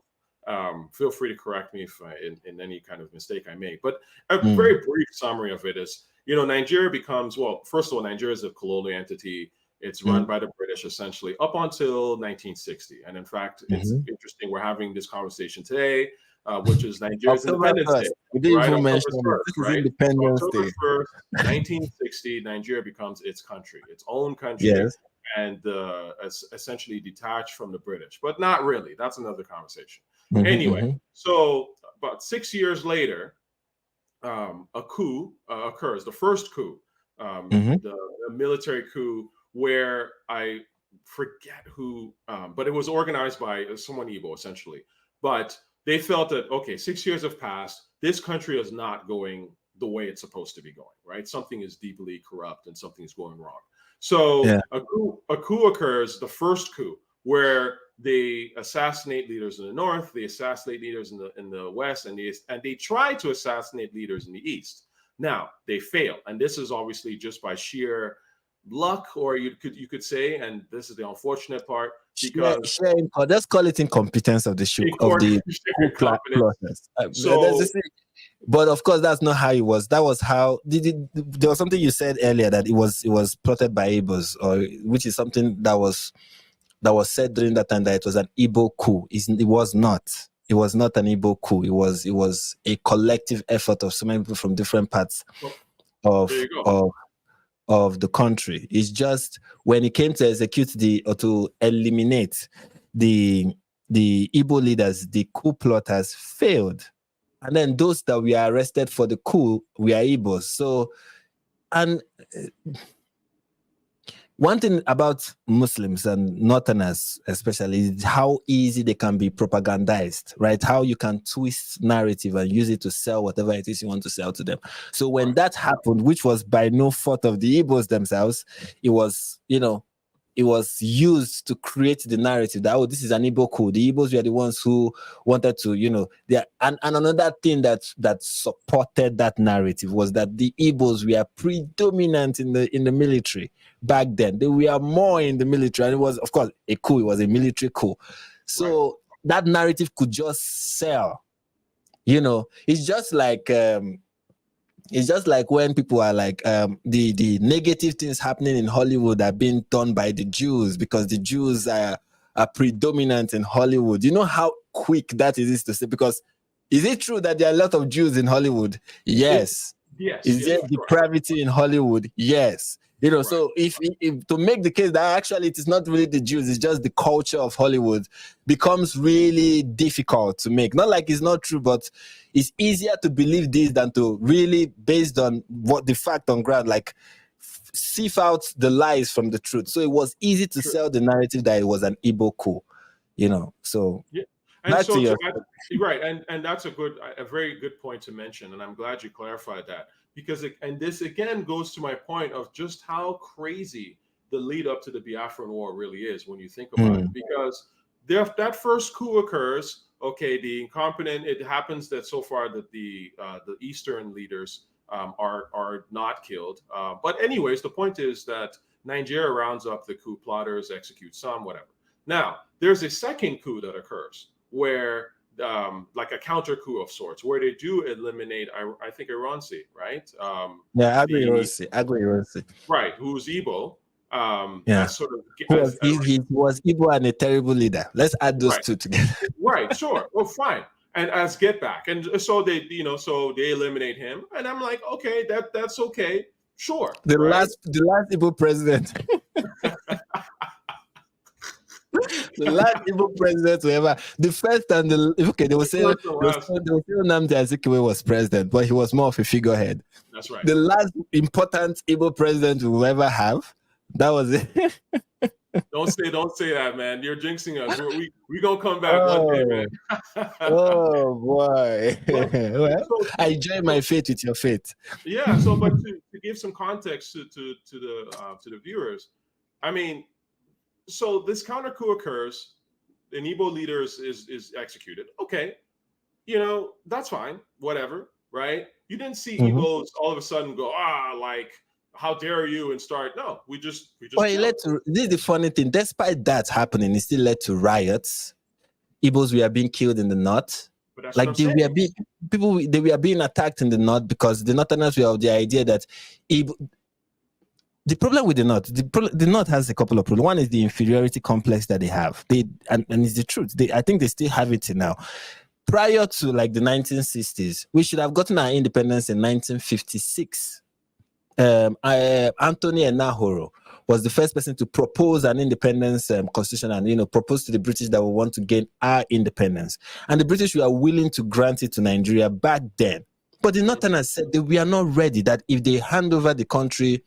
feel free to correct me if in any kind of mistake I make. But a very brief summary of it is, Nigeria becomes, well, first of all, Nigeria is a colonial entity. It's run by the British essentially up until 1960. And in fact, it's interesting. We're having this conversation today, which is Nigeria's October Independence 1st. Day. We didn't Right? even October mention 1st, this is right? Independence October Day. 1st, 1960, Nigeria becomes its country, its own country. Yes. And essentially detached from the British, but not really. That's another conversation. Anyway, so about 6 years later, a coup occurs, the first coup, the military coup, where I forget who, but it was organized by someone Igbo, essentially. But they felt that, okay, 6 years have passed. This country is not going the way it's supposed to be going, right? Something is deeply corrupt and something is going wrong. So a coup occurs, the first coup, where they assassinate leaders in the north, they assassinate leaders in the west, and they try to assassinate leaders in the east. Now they fail, and this is obviously just by sheer luck, or you could say, and this is the unfortunate part, because let's call it incompetence of the process. But of course, that's not how it was. That was how there was something you said earlier that it was plotted by Igbos, or which is something that was said during that time, that it was an Igbo coup. It was not. It was not an Igbo coup. It was a collective effort of so many people from different parts of the country. It's just when it came to execute or to eliminate the Igbo leaders, the coup plotters failed. And then those that were arrested for the coup were Igbos. So, and one thing about Muslims and Northerners especially is how easy they can be propagandized, right? How you can twist narrative and use it to sell whatever it is you want to sell to them. So when that happened, which was by no fault of the Igbos themselves, it was, it was used to create the narrative that, oh, this is an Igbo coup. The Igbos were the ones who wanted to, and another thing that supported that narrative was that the Igbos were predominant in the military back then. They were more in the military, and it was, of course, a coup. It was a military coup. So that narrative could just sell. It's just like when people are like, the negative things happening in Hollywood are being done by the Jews because the Jews are predominant in Hollywood. You know how quick that is to say? Because is it true that there are a lot of Jews in Hollywood? Yes. Is there depravity in Hollywood? Yes. So if to make the case that actually it is not really the Jews, it's just the culture of Hollywood, becomes really difficult to make. Not like it's not true, but it's easier to believe this than to really, based on what the fact on ground, like sift out the lies from the truth. So it was easy to sell the narrative that it was an Igbo coup, So and so right, and that's a very good point to mention, and I'm glad you clarified that. Because this again goes to my point of just how crazy the lead up to the Biafran War really is when you think about it. Because that first coup occurs, okay, the incompetent. It happens that so far that the Eastern leaders are not killed. But anyways, the point is that Nigeria rounds up the coup plotters, executes some, whatever. Now there's a second coup that occurs where, like a counter coup of sorts, where they do eliminate, I think, Iransi, right? Agui-Ironsi. Right, who's Igbo. Sort of. He was Igbo and a terrible leader. Let's add those two together. Right, sure. Well, fine. And as get back, and so they, so they eliminate him, and I'm like, okay, that's okay, sure. The last Igbo president. The last Igbo president to ever, the first and they will say Nnamdi Azikiwe was president, but he was more of a figurehead. That's right. The last important Igbo president we will ever have, that was it. Don't say that, man. You're jinxing us. We gonna come back one day, man. Oh boy. I join my fate with your fate. Yeah. So, but to give some context to the viewers, I mean, so this counter coup occurs, an Igbo leader is executed. Okay, that's fine, whatever, right? You didn't see Igbos all of a sudden go, like, how dare you, and start. No, we just. Well, this is the funny thing. Despite that happening, it still led to riots. Igbos were being killed in the north. But that's like they were being. people, they were being attacked in the north because the northerners were of the idea that if the problem with the North, the North has a couple of problems. One is the inferiority complex that they have. And it's the truth. I think they still have it now. Prior to like the 1960s, we should have gotten our independence in 1956. Anthony Enahoro was the first person to propose an independence constitution and propose to the British that we want to gain our independence. And the British were willing to grant it to Nigeria back then. But the Northerners said that we are not ready, that if they hand over the country,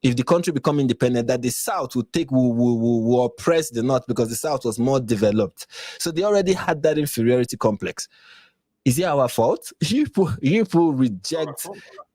if the country become independent, that the South will oppress the North because the South was more developed. So they already had that inferiority complex. Is it our fault? You people reject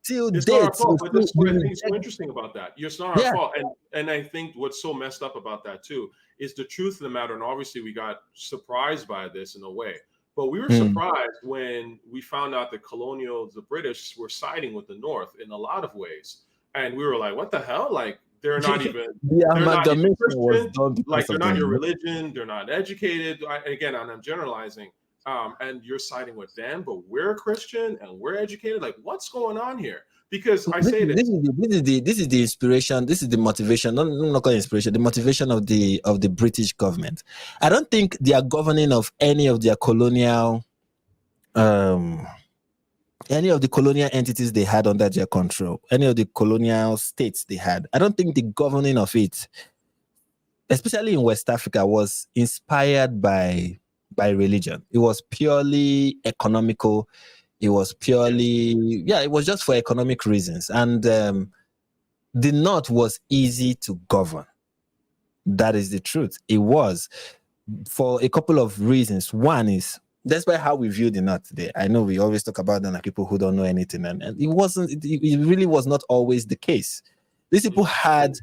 till it's date. Not our fault, but that's what I think is so interesting about that. It's not our fault. And I think what's so messed up about that too is the truth of the matter. And obviously we got surprised by this in a way. But we were surprised when we found out the British were siding with the North in a lot of ways. And we were like, what the hell? Like, they're not even, they're not even Christian. Like, they're not your religion. They're not educated. Again, I'm generalizing. And you're siding with them, but we're Christian and we're educated. Like, what's going on here? Because I say this is the inspiration. This is the motivation. Not called inspiration. The motivation of the British government. I don't think they are governing of any of their colonial, any of the colonial entities they had under their control, any of the colonial states they had. I don't think the governing of it, especially in West Africa, was inspired by religion. It was purely economical. It was purely, it was just for economic reasons. And the North was easy to govern. That is the truth. It was for a couple of reasons. One is, despite how we view the North today, I know we always talk about them like people who don't know anything, and it really was not always the case. These people had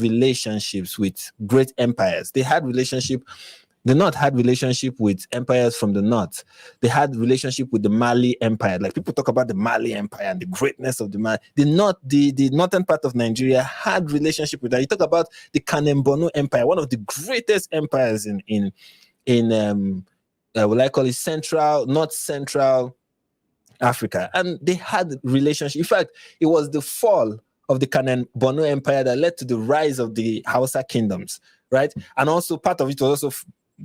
relationships with great empires. The North had relationship with empires from the North. They had relationship with the Mali Empire. Like, people talk about the Mali Empire and the greatness of the Mali. The northern part of Nigeria had relationship with that. You talk about the Kanem-Borno Empire, one of the greatest empires in what I call it North Central Africa. And they had relationship. In fact, it was the fall of the Kanem-Borno Empire that led to the rise of the Hausa kingdoms, right? And also part of it was also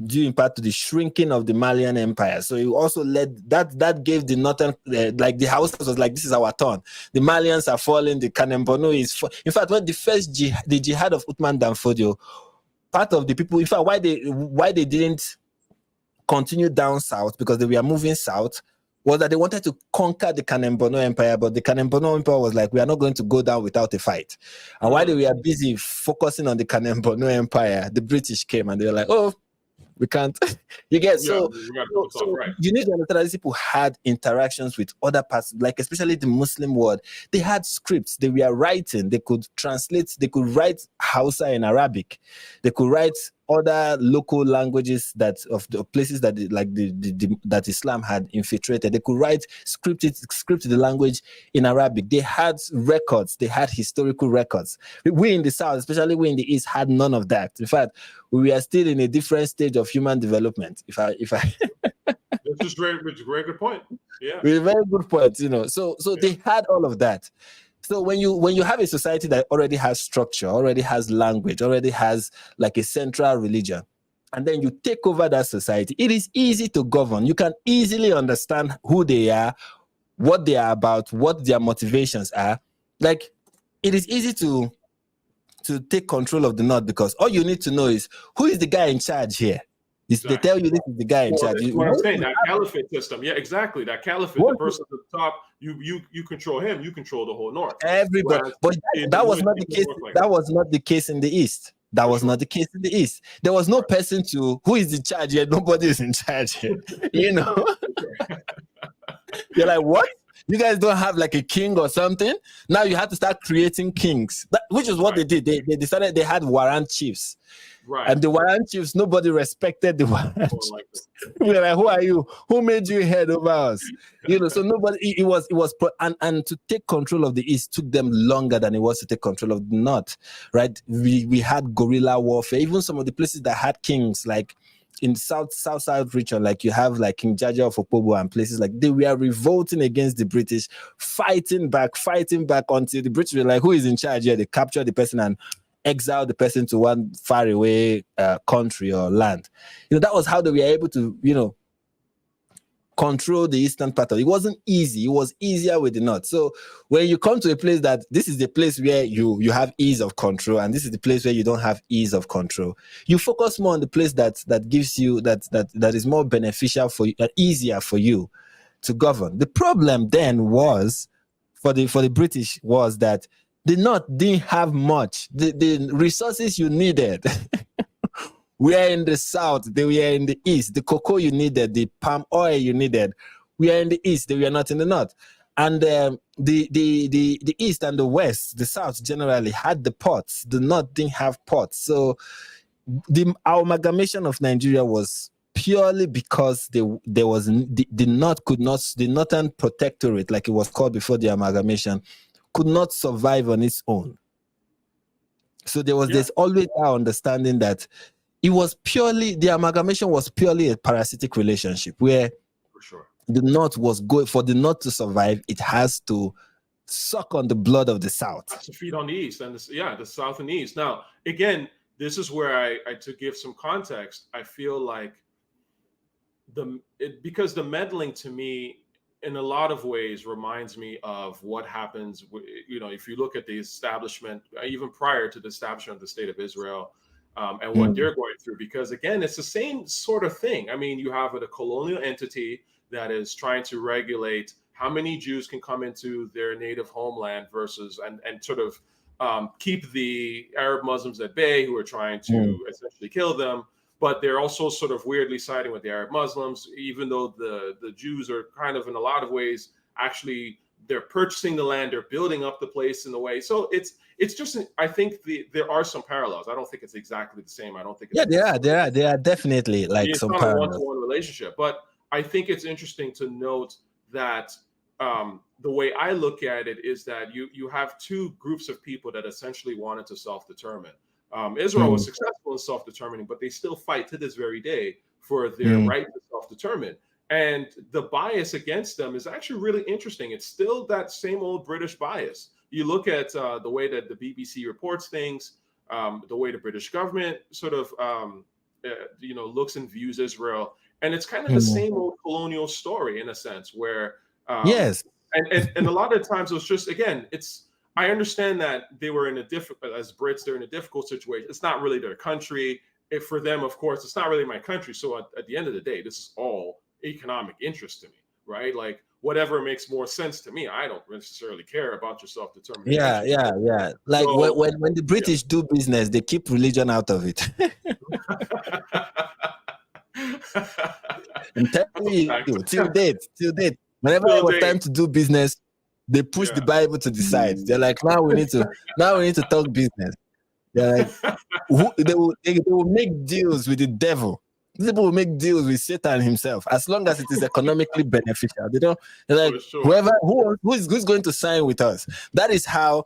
due in part to the shrinking of the Malian Empire. So it also led, that gave the northern, like the Hausas was like, this is our turn. The Malians are falling, the Kanem-Borno is in fact, when the first the jihad of Uthman Danfodio, part of the people, in fact, why they didn't continue down south, because they were moving south, was that they wanted to conquer the Kanem-Borno Empire, but the Kanem-Borno Empire was like, we are not going to go down without a fight. And while they were busy focusing on the Kanem-Borno Empire, the British came and they were like, oh, we can't. You get so you need to understand that these people had interactions with other parts, like especially the Muslim world. They had scripts. They were writing. They could translate. They could write Hausa in Arabic. They could write other local languages that of the places that that Islam had infiltrated. They could write script the language in Arabic. They had records. They had historical records. We in the South, especially we in the East, had none of that. In fact, we are still in a different stage of human development. This is very good point. Yeah, a very good point. So they had all of that. So when you have a society that already has structure, already has language, already has like a central religion, and then you take over that society, it is easy to govern. You can easily understand who they are, what they are about, what their motivations are. Like, it is easy to take control of the North, because all you need to know is who is the guy in charge here. Exactly. They tell you this is the guy in charge. What I'm saying, that caliphate system. Yeah, exactly. That caliphate, the person at the top, you control him, you control the whole North. Everybody. But that was not the case. That was not the case in the East. That was not the case in the East. There was no person who is in charge here. Nobody is in charge here. You're like, what? You guys don't have like a king or something? Now you have to start creating kings, which is what they did. They decided they had warrant chiefs. Right. And the warrant chiefs, nobody respected the warrant chiefs. We're like, who are you? Who made you head over us? So nobody, it was, and to take control of the East took them longer than it was to take control of the North, right? We had guerrilla warfare. Even some of the places that had kings, like in south region, like you have like King Jaja of Opobo and places like, they were revolting against the British, fighting back until the British were like, who is in charge here? They capture the person and exile the person to one far away country or land. That was how they were able to, control the eastern part of it. It wasn't easy. It was easier with the north. So when you come to a place that this is the place where you have ease of control, and this is the place where you don't have ease of control, you focus more on the place that gives you that is more beneficial for you, easier for you to govern. The problem then was for the British was that the north didn't have much. The resources you needed we are in the south, they were in the east. The cocoa you needed, the palm oil you needed, we are in the east, they were not in the north. And the east and the west, the south generally had the ports. The north didn't have ports. So our amalgamation of Nigeria was purely because there was the Northern Protectorate, like it was called before the amalgamation, could not survive on its own. So there was this always our understanding that the amalgamation was purely a parasitic relationship where for sure the North was going, for the North to survive, it has to suck on the blood of the South. It has to feed on the East and the South and the East. Now, again, this is where I to give some context, I feel like because the meddling to me in a lot of ways reminds me of what happens, if you look at the establishment, even prior to the establishment of the State of Israel, and what they're going through, because again, it's the same sort of thing. I mean, you have a colonial entity that is trying to regulate how many Jews can come into their native homeland versus and sort of keep the Arab Muslims at bay who are trying to essentially kill them. But they're also sort of weirdly siding with the Arab Muslims, even though the Jews are kind of in a lot of ways actually they're purchasing the land, they're building up the place in a way. So it's just, I think there are some parallels. I don't think it's exactly the same. I don't think there are definitely like it's some not parallels. a one-to-one relationship. But I think it's interesting to note that the way I look at it is that you have two groups of people that essentially wanted to self-determine. Israel was successful in self-determining, but they still fight to this very day for their right to self-determine. And the bias against them is actually really interesting. It's still that same old British bias. You look at the way that the BBC reports things, the way the British government sort of, looks and views Israel. And it's kind of the same old colonial story in a sense where, yes. And a lot of times it was just, again, I understand that they were as Brits, they're in a difficult situation. It's not really their country. For them, of course, it's not really my country. So at the end of the day, this is all economic interest to me, right? Like whatever makes more sense to me. I don't necessarily care about your self-determination. Yeah. Like so, when the British do business, they keep religion out of it. I'm telling you, till date. Whenever it was time to do business, they push the Bible to the side. They're like, now we need to talk business. They're like, they will make deals with the devil. These people will make deals with Satan himself, as long as it is economically beneficial. They're like, who's going to sign with us? That is how.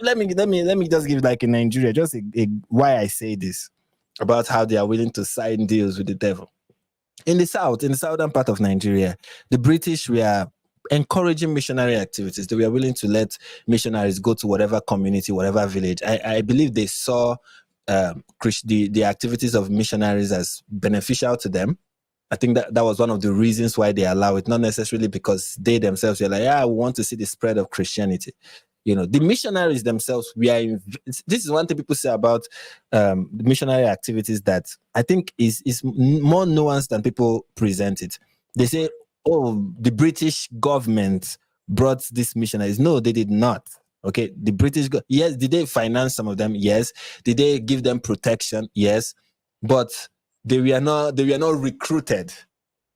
Let me just give like in Nigeria, just why I say this about how they are willing to sign deals with the devil. In the southern part of Nigeria, the British were encouraging missionary activities. They were willing to let missionaries go to whatever community, whatever village. I believe they saw the activities of missionaries as beneficial to them. I think that was one of the reasons why they allow it, not necessarily because they themselves were like, we want to see the spread of Christianity. The missionaries themselves, this is one thing people say about the missionary activities that I think is more nuanced than people present it. They say, the British government brought these missionaries. No, they did not. Okay, the British, yes, did they finance some of them? Yes. Did they give them protection? Yes. But they were not recruited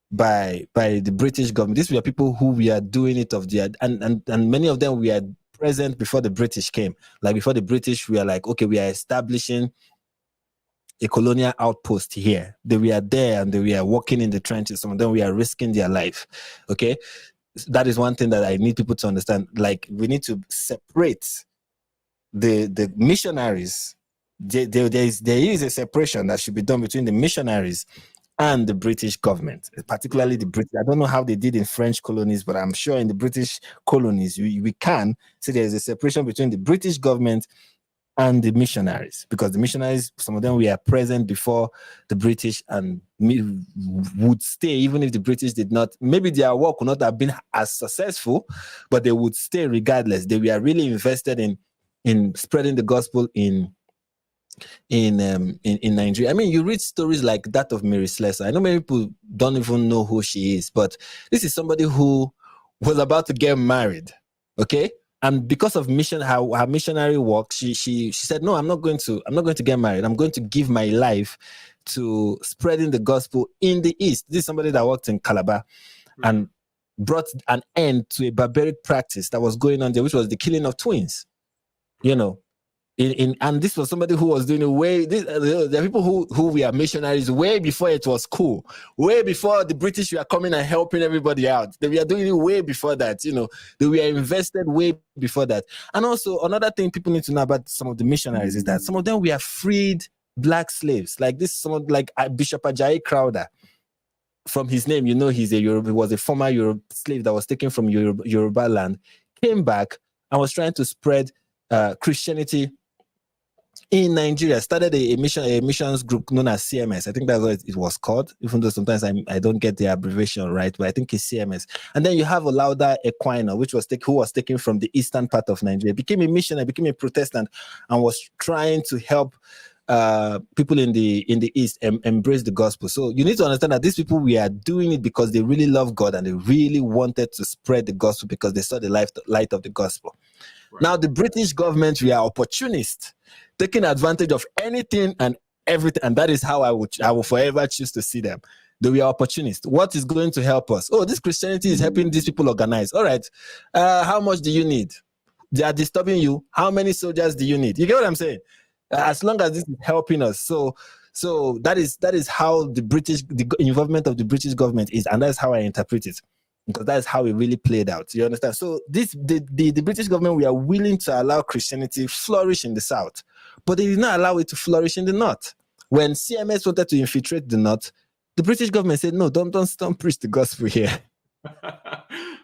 by the British government. These were people who were doing it and many of them were present before the British came. Like before the British, we are like, okay, we are establishing a colonial outpost here. They were there and they were working in the trenches. Some of them were risking their life. Okay. That is one thing that I need people to understand. Like we need to separate the missionaries there is a separation that should be done between the missionaries and the British government, particularly the British. I don't know how they did in French colonies, but I'm sure in the British colonies, we can say there's a separation between the British government and the missionaries, because the missionaries, some of them were present before the British and would stay, even if the British did not, maybe their work would not have been as successful, but they would stay regardless. They were really invested in spreading the gospel in Nigeria. I mean, you read stories like that of Mary Slessor. I know many people don't even know who she is, but this is somebody who was about to get married, okay? And because of her missionary work, she said, "No, I'm not going to get married. I'm going to give my life to spreading the gospel in the East." This is somebody that worked in Calabar and brought an end to a barbaric practice that was going on there, which was the killing of twins. You know, and this was somebody who was doing it there are people who were missionaries way before it was cool, way before the British were coming and helping everybody out. They were doing it way before that. You know, they were invested way before that. And also another thing people need to know about some of the missionaries is that some of them were freed black slaves. Like this, someone like Bishop Ajayi Crowther. From his name, you know, he was a former Yoruba slave that was taken from Yoruba land, came back and was trying to spread Christianity in Nigeria, started a missions group known as CMS. I think that's what it was called, even though sometimes I don't get the abbreviation right, but I think it's CMS. And then you have Olaudah Equiano, who was taken from the eastern part of Nigeria, became a missionary, became a Protestant, and was trying to help people in the East embrace the gospel. So you need to understand that these people were doing it because they really love God and they really wanted to spread the gospel because they saw the light of the gospel. Right. Now, the British government, we are opportunists, taking advantage of anything and everything, and that is how I will forever choose to see them. They were opportunists. What is going to help us? Oh, this Christianity is helping these people organize. All right, how much do you need? They are disturbing you. How many soldiers do you need? You get what I'm saying? As long as this is helping us, so that is how the involvement of the British government is, and that's how I interpret it, because that's how it really played out. You understand? So the British government, we are willing to allow Christianity flourish in the South, but they did not allow it to flourish in the North. When CMS wanted to infiltrate the North, the British government said, "No, don't preach the gospel here."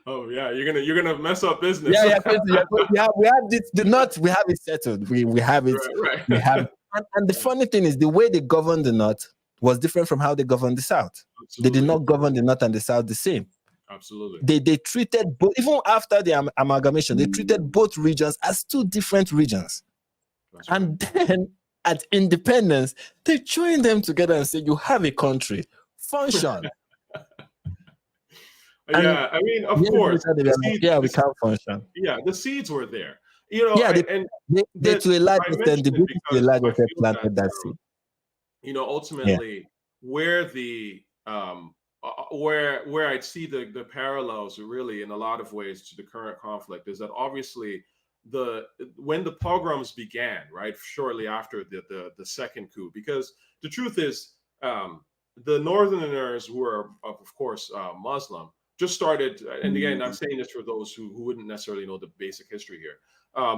Oh yeah, you're gonna mess up business. Yeah. We have this. The North, we have it settled. We have it. Right. We have. And the funny thing is, the way they governed the North was different from how they governed the South. Absolutely. They did not govern the North and the South the same. Absolutely. They treated both, even after the amalgamation, they treated both regions as two different regions. That's right. And then at independence, they joined them together and said, "You have a country, function." Yeah, I mean, of course. We can't function. Yeah, the seeds were there. You know, yeah, they to a large extent, the British to a large extent planted that seed. You know, ultimately, where the where I'd see the parallels really in a lot of ways to the current conflict is that obviously when the pogroms began, right, shortly after the second coup, because the truth is the Northerners who were of course Muslim just started, and again I'm saying this for those who wouldn't necessarily know the basic history here.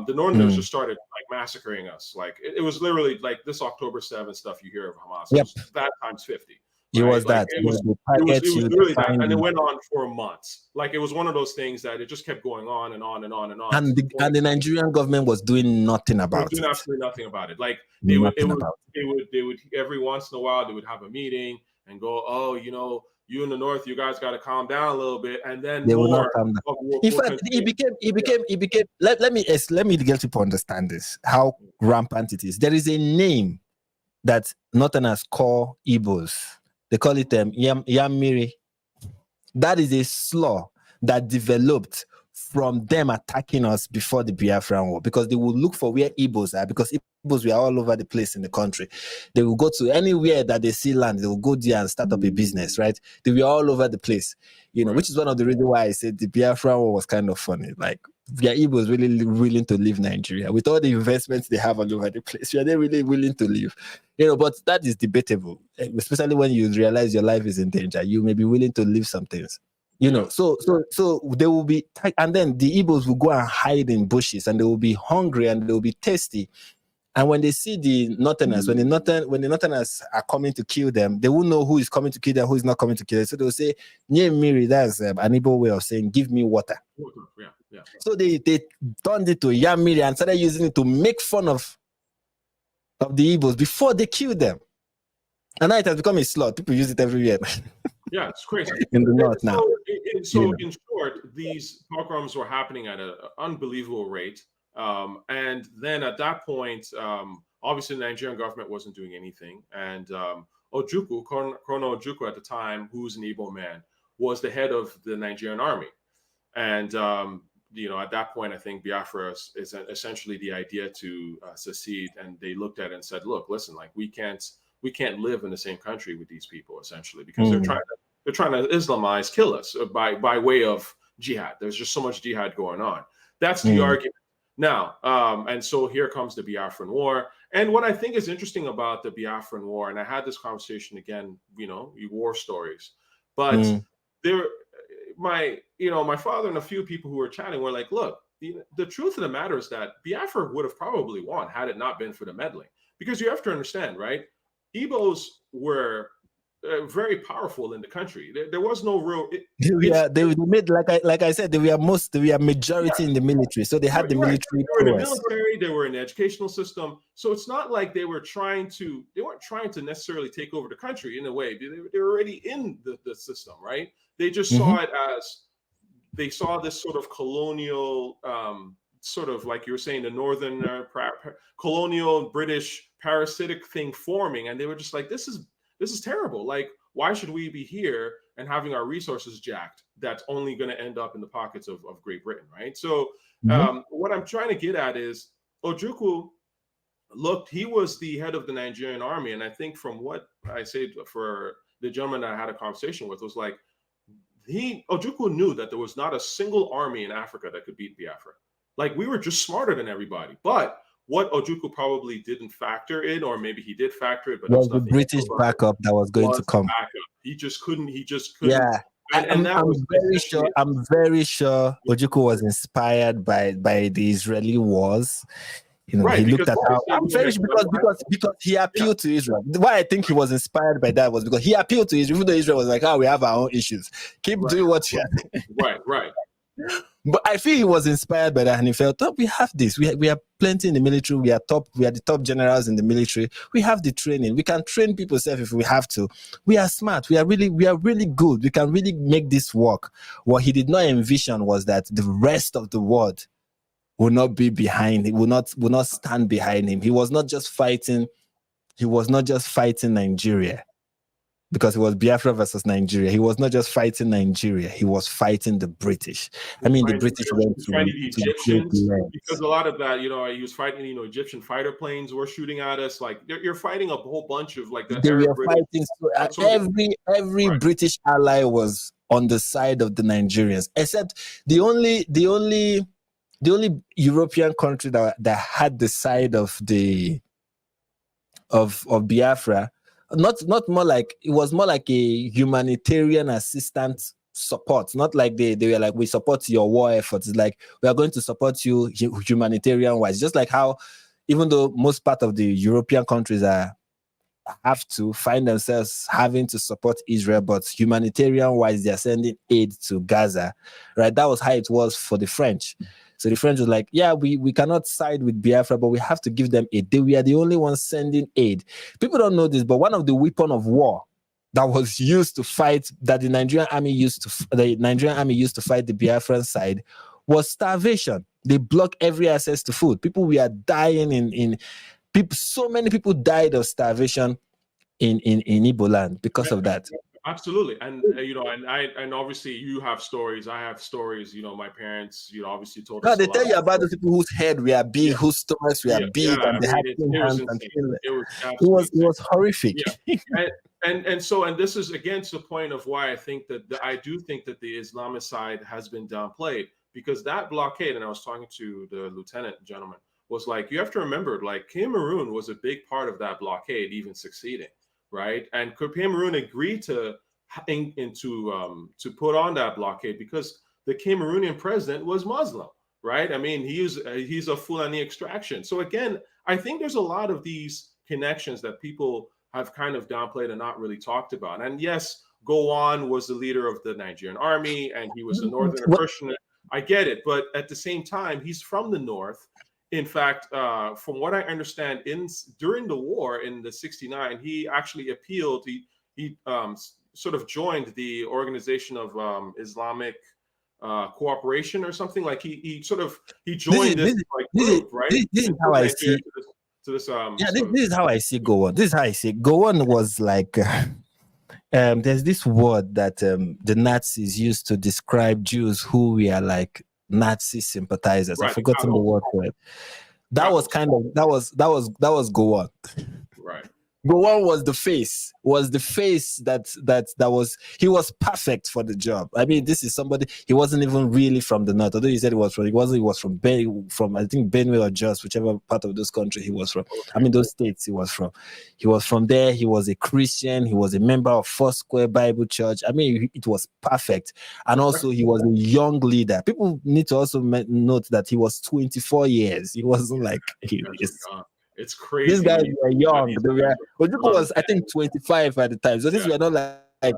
The Northerners just started like massacring us. Like it was literally like this October 7th stuff you hear of Hamas. Yep. It was that times 50. It right? was like, that. It was really that. And it went on for months. Like it was one of those things that it just kept going on and on and on and on. And the Nigerian government was doing nothing about it. Doing absolutely nothing about it. Like they would every once in a while they would have a meeting and go, "Oh, you know, you in the North, you guys got to calm down a little bit," and then they will not calm down. In fact, it became. Let me get people understand this, how rampant it is. There is a name that Northerners call Igbos. They call it Yamiri. That is a slur that developed from them attacking us before the Biafran War, because they will look for where Igbos are, because Igbos were all over the place in the country. They will go to anywhere that they see land, they will go there and start up a business, right? They were all over the place, you know, which is one of the reasons why I said the Biafran War was kind of funny. Like, are Igbos really willing to leave Nigeria with all the investments they have all over the place? Are they really willing to leave? You know, but that is debatable, especially when you realize your life is in danger. You may be willing to leave some things. You know, so they will be, and then the Igbos will go and hide in bushes, and they will be hungry and they will be thirsty, And when they see the Northerners, when the Northerners are coming to kill them, they won't know who is coming to kill them, who is not coming to kill them. So they'll say, "Nye Miri," that's an Igbo way of saying, "Give me water." Yeah. So they turned it to Yamiri and started using it to make fun of the Igbos before they killed them. And now it has become a slur. People use it everywhere. Yeah, it's crazy. In the north now. So in short, these pogroms were happening at an unbelievable rate. And then at that point, obviously the Nigerian government wasn't doing anything. And Ojukwu, Colonel Ojukwu at the time, who's an Igbo man, was the head of the Nigerian army. And, at that point, I think Biafra is essentially the idea to secede. And they looked at it and said, look, listen, like we can't live in the same country with these people, essentially, because they're trying to Islamize, kill us by way of jihad. There's just so much jihad going on. That's the argument. Now, and so here comes the Biafran War. And what I think is interesting about the Biafran War, and I had this conversation again, war stories, but my father and a few people who were chatting were like, look, the truth of the matter is that Biafra would have probably won had it not been for the meddling. Because you have to understand, right? Igbos were very powerful in the country. There was no real. They made like I said, they were majority in the military, so they had the military. They were in the military. They were in the educational system. So it's not like they weren't trying to necessarily take over the country in a way. They were already in the system, right? They just saw it as they saw this sort of colonial. Sort of like you were saying, the northern colonial British parasitic thing forming, and they were just like, this is terrible. Like, why should we be here and having our resources jacked? That's only going to end up in the pockets of Great Britain, right? So what I'm trying to get at is Ojukwu he was the head of the Nigerian army, and I think from what I said for the gentleman that I had a conversation with was like, Ojukwu knew that there was not a single army in Africa that could beat Biafra. Like, we were just smarter than everybody. But what Ojukwu probably didn't factor in, or maybe he did factor it, but was the British backup that was going to come. He just couldn't. Yeah. I'm very sure Ojukwu was inspired by the Israeli wars. He looked at how because he appealed to Israel. Why I think he was inspired by that was because he appealed to Israel, even though Israel was like, we have our own issues. Keep doing what you are. Right. But I feel he was inspired by that, and he felt, we have this. We have plenty in the military. We are the top generals in the military. We have the training. We can train people self if we have to. We are smart. We are really good. We can really make this work. What he did not envision was that the rest of the world will not be behind him, will not stand behind him. He was not just fighting Nigeria. Because it was Biafra versus Nigeria. He was not just fighting Nigeria, he was fighting the British. I mean, the British went to the Egyptians, because a lot of that, he was fighting, Egyptian fighter planes were shooting at us. Like, you're fighting a whole bunch of like the Arab fighting. Every British ally was on the side of the Nigerians, except the only European country that had the side of Biafra. Not more like, it was more like a humanitarian assistance support. Not like they were like, we support your war efforts. It's like, we are going to support you humanitarian wise. Just like how, even though most part of the European countries have to find themselves having to support Israel, but humanitarian wise, they are sending aid to Gaza, right? That was how it was for the French. So the French was like, we cannot side with Biafra, but we have to give them aid. We are the only ones sending aid. People don't know this, but one of the weapons of war that was used to fight, that the Nigerian army used to fight the Biafran side, was starvation. They blocked every access to food. People were dying so many people died of starvation in Igbo land because of that. Absolutely. And and obviously you have stories, I have stories, my parents, obviously told us. They tell you about the people whose head were big, whose stomachs were big, and they had hands. It was horrific. And this is again to the point of why I think that I do think that the Islamist side has been downplayed, because that blockade, and I was talking to the lieutenant gentleman, was like, you have to remember, like, Cameroon was a big part of that blockade even succeeding. Right, and Cameroon agreed to put on that blockade because the Cameroonian president was Muslim, right? I mean, he's a Fulani extraction. So again, I think there's a lot of these connections that people have kind of downplayed and not really talked about. And yes, Gowon was the leader of the Nigerian army, and he was a northern Christian. I get it, but at the same time, he's from the north. In fact, from what I understand, during the war in the '69, he actually appealed. He sort of joined the Organization of Islamic Cooperation or something. Like he joined this group, right? This is how I see. This is how I see Gowon. This is how I see it. Gowon was like. There's this word that the Nazis used to describe Jews who were like Nazi sympathizers. Right, I've forgotten the word for it. That was Gowon. Right. Gowon was the face he was perfect for the job. I mean, this is somebody, he wasn't even really from the north, although he said he was from I think Benue or Jos, whichever part of this country he was from. I mean, those states he was from. He was from there. He was a Christian. He was a member of Foursquare Bible Church. I mean, it was perfect. And also he was a young leader. People need to also note that he was 24 years. He wasn't like it's crazy. These guys were young. Ojukwu was, I think, 25 at the time. So these were not like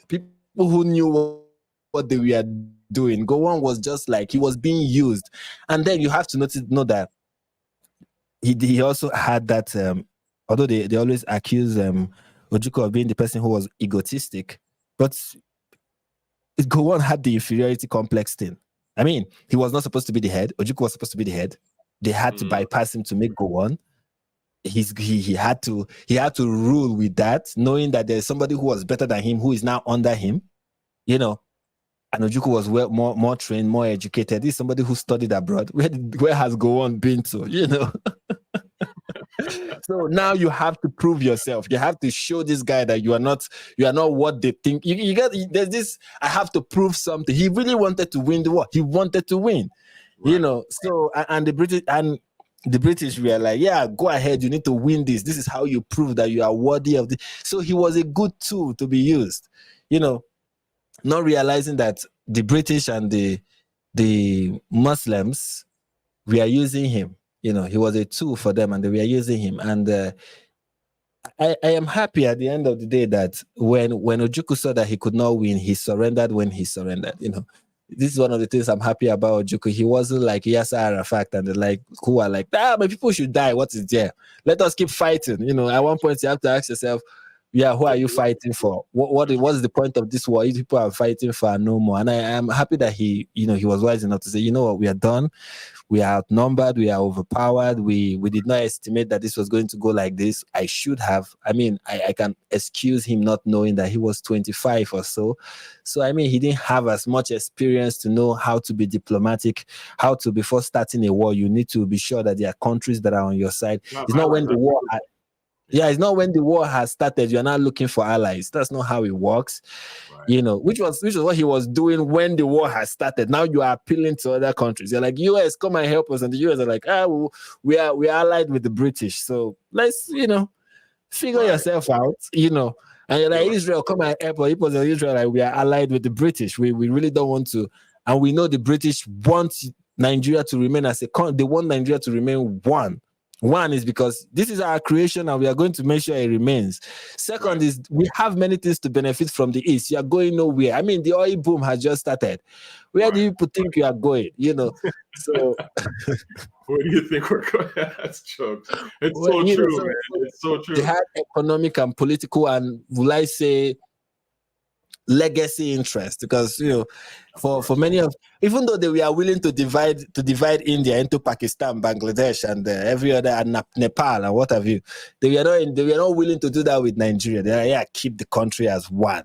people who knew what they were doing. Gowon was just like, he was being used. And then you have to know that he also had that, although they always accuse Ojukwu of being the person who was egotistic, but Gowon had the inferiority complex thing. I mean, he was not supposed to be the head. Ojukwu was supposed to be the head. They had to bypass him to make Gowon. He had to rule with that, knowing that there's somebody who was better than him who is now under him, you know. And Ojukwu was more trained, more educated. This is somebody who studied abroad. Where has Gowon been to, you know? So now you have to prove yourself. You have to show this guy that you are not what they think. There's this, I have to prove something. He really wanted to win the war. He wanted to win. Right. You know, so and the British were like, yeah, go ahead, you need to win this. This is how you prove that you are worthy of this. So he was a good tool to be used, you know, not realizing that the British and the Muslims were using him. You know, he was a tool for them and they were using him. And I am happy at the end of the day that when Ojukwu saw that he could not win, he surrendered when he surrendered, you know. This is one of the things I'm happy about Ojukwu. He wasn't like Yasser Arafat and who are like, my people should die. What is there? Let us keep fighting. You know, at one point you have to ask yourself, yeah, who are you fighting for? What is the point of this war? If people are fighting for no more. And I am happy that he was wise enough to say, you know what, we are done. We are outnumbered. We are overpowered. We did not estimate that this was going to go like this. I should have. I mean, I can excuse him not knowing that he was 25 or so. So, I mean, he didn't have as much experience to know how to be diplomatic, how to, before starting a war, you need to be sure that there are countries that are on your side. It's not when the war... it's not when the war has started, you're not looking for allies. That's not how it works. Right. You know, which was what he was doing when the war has started. Now you are appealing to other countries. You're like, US, come and help us. And the US are like, we are allied with the British. So let's, you know, figure yourself out, you know. And you're like, Israel, come and help us. People in Israel, like, we are allied with the British. We really don't want to. And we know the British want Nigeria to remain as they want Nigeria to remain one. One is because this is our creation and we are going to make sure it remains. Second is we have many things to benefit from the East. You are going nowhere. I mean, the oil boom has just started. Where do you think you are going? You know, so... Where do you think we're going? That's jokes. It's so true, man. It's so true. They had economic and political and, will I say, legacy interest, because you know, for many of, even though they were willing to divide India into Pakistan, Bangladesh, and every other, and Nepal and what have you, they were not willing to do that with Nigeria. They are, keep the country as one.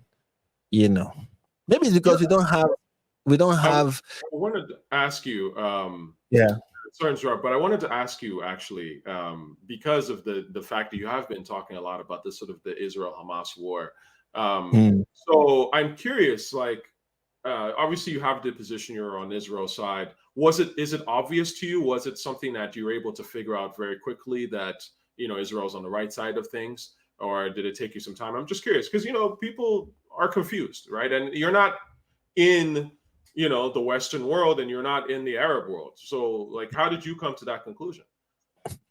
You know, maybe it's because we don't have. I wanted to ask you. Sorry to interrupt, but I wanted to ask you actually, because of the fact that you have been talking a lot about this sort of the Israel-Hamas war. So I'm curious, like, obviously you have the position, you're on Israel's side. Is it obvious to you? Was it something that you were able to figure out very quickly that, you know, Israel's on the right side of things, or did it take you some time? I'm just curious because, you know, people are confused, right? And you're not in, you know, the Western world and you're not in the Arab world. So like, how did you come to that conclusion?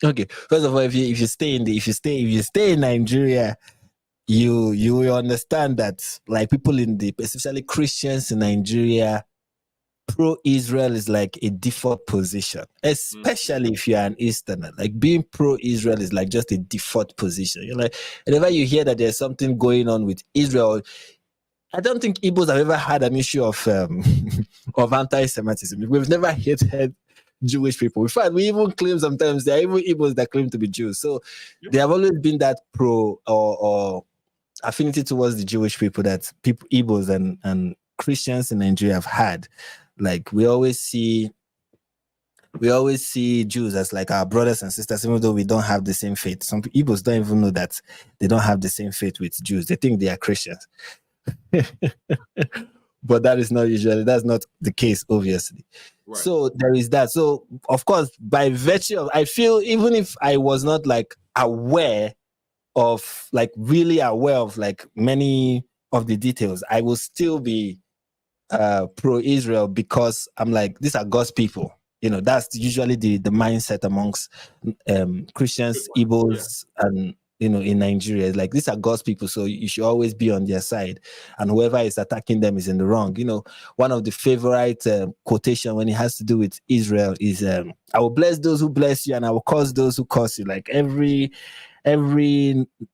Okay. First of all, if you stay in Nigeria, you will understand that like people especially Christians in Nigeria, pro-Israel is like a default position, especially if you're an Easterner. Like being pro-Israel is like just a default position. You're like, whenever you hear that there's something going on with Israel, I don't think Igbos have ever had an issue of of anti-Semitism. We've never hated Jewish people. In fact, we even claim sometimes there are even Igbos that claim to be Jews. So they have always been that pro or affinity towards the Jewish people that people Igbos and Christians in Nigeria have had. Like we always see Jews as like our brothers and sisters, even though we don't have the same faith. Some Igbos don't even know that they don't have the same faith with Jews. They think they are Christians. But that's not the case, obviously. Right. So there is that. So of course, by virtue of, I feel even if I was not like really aware of like many of the details, I will still be pro-Israel because I'm like, these are God's people. You know, that's usually the mindset amongst Christians, Igbos, and in Nigeria. Like, these are God's people, so you should always be on their side, and whoever is attacking them is in the wrong. One of the favorite quotation when it has to do with Israel is I will bless those who bless you and I will curse those who curse you. Like every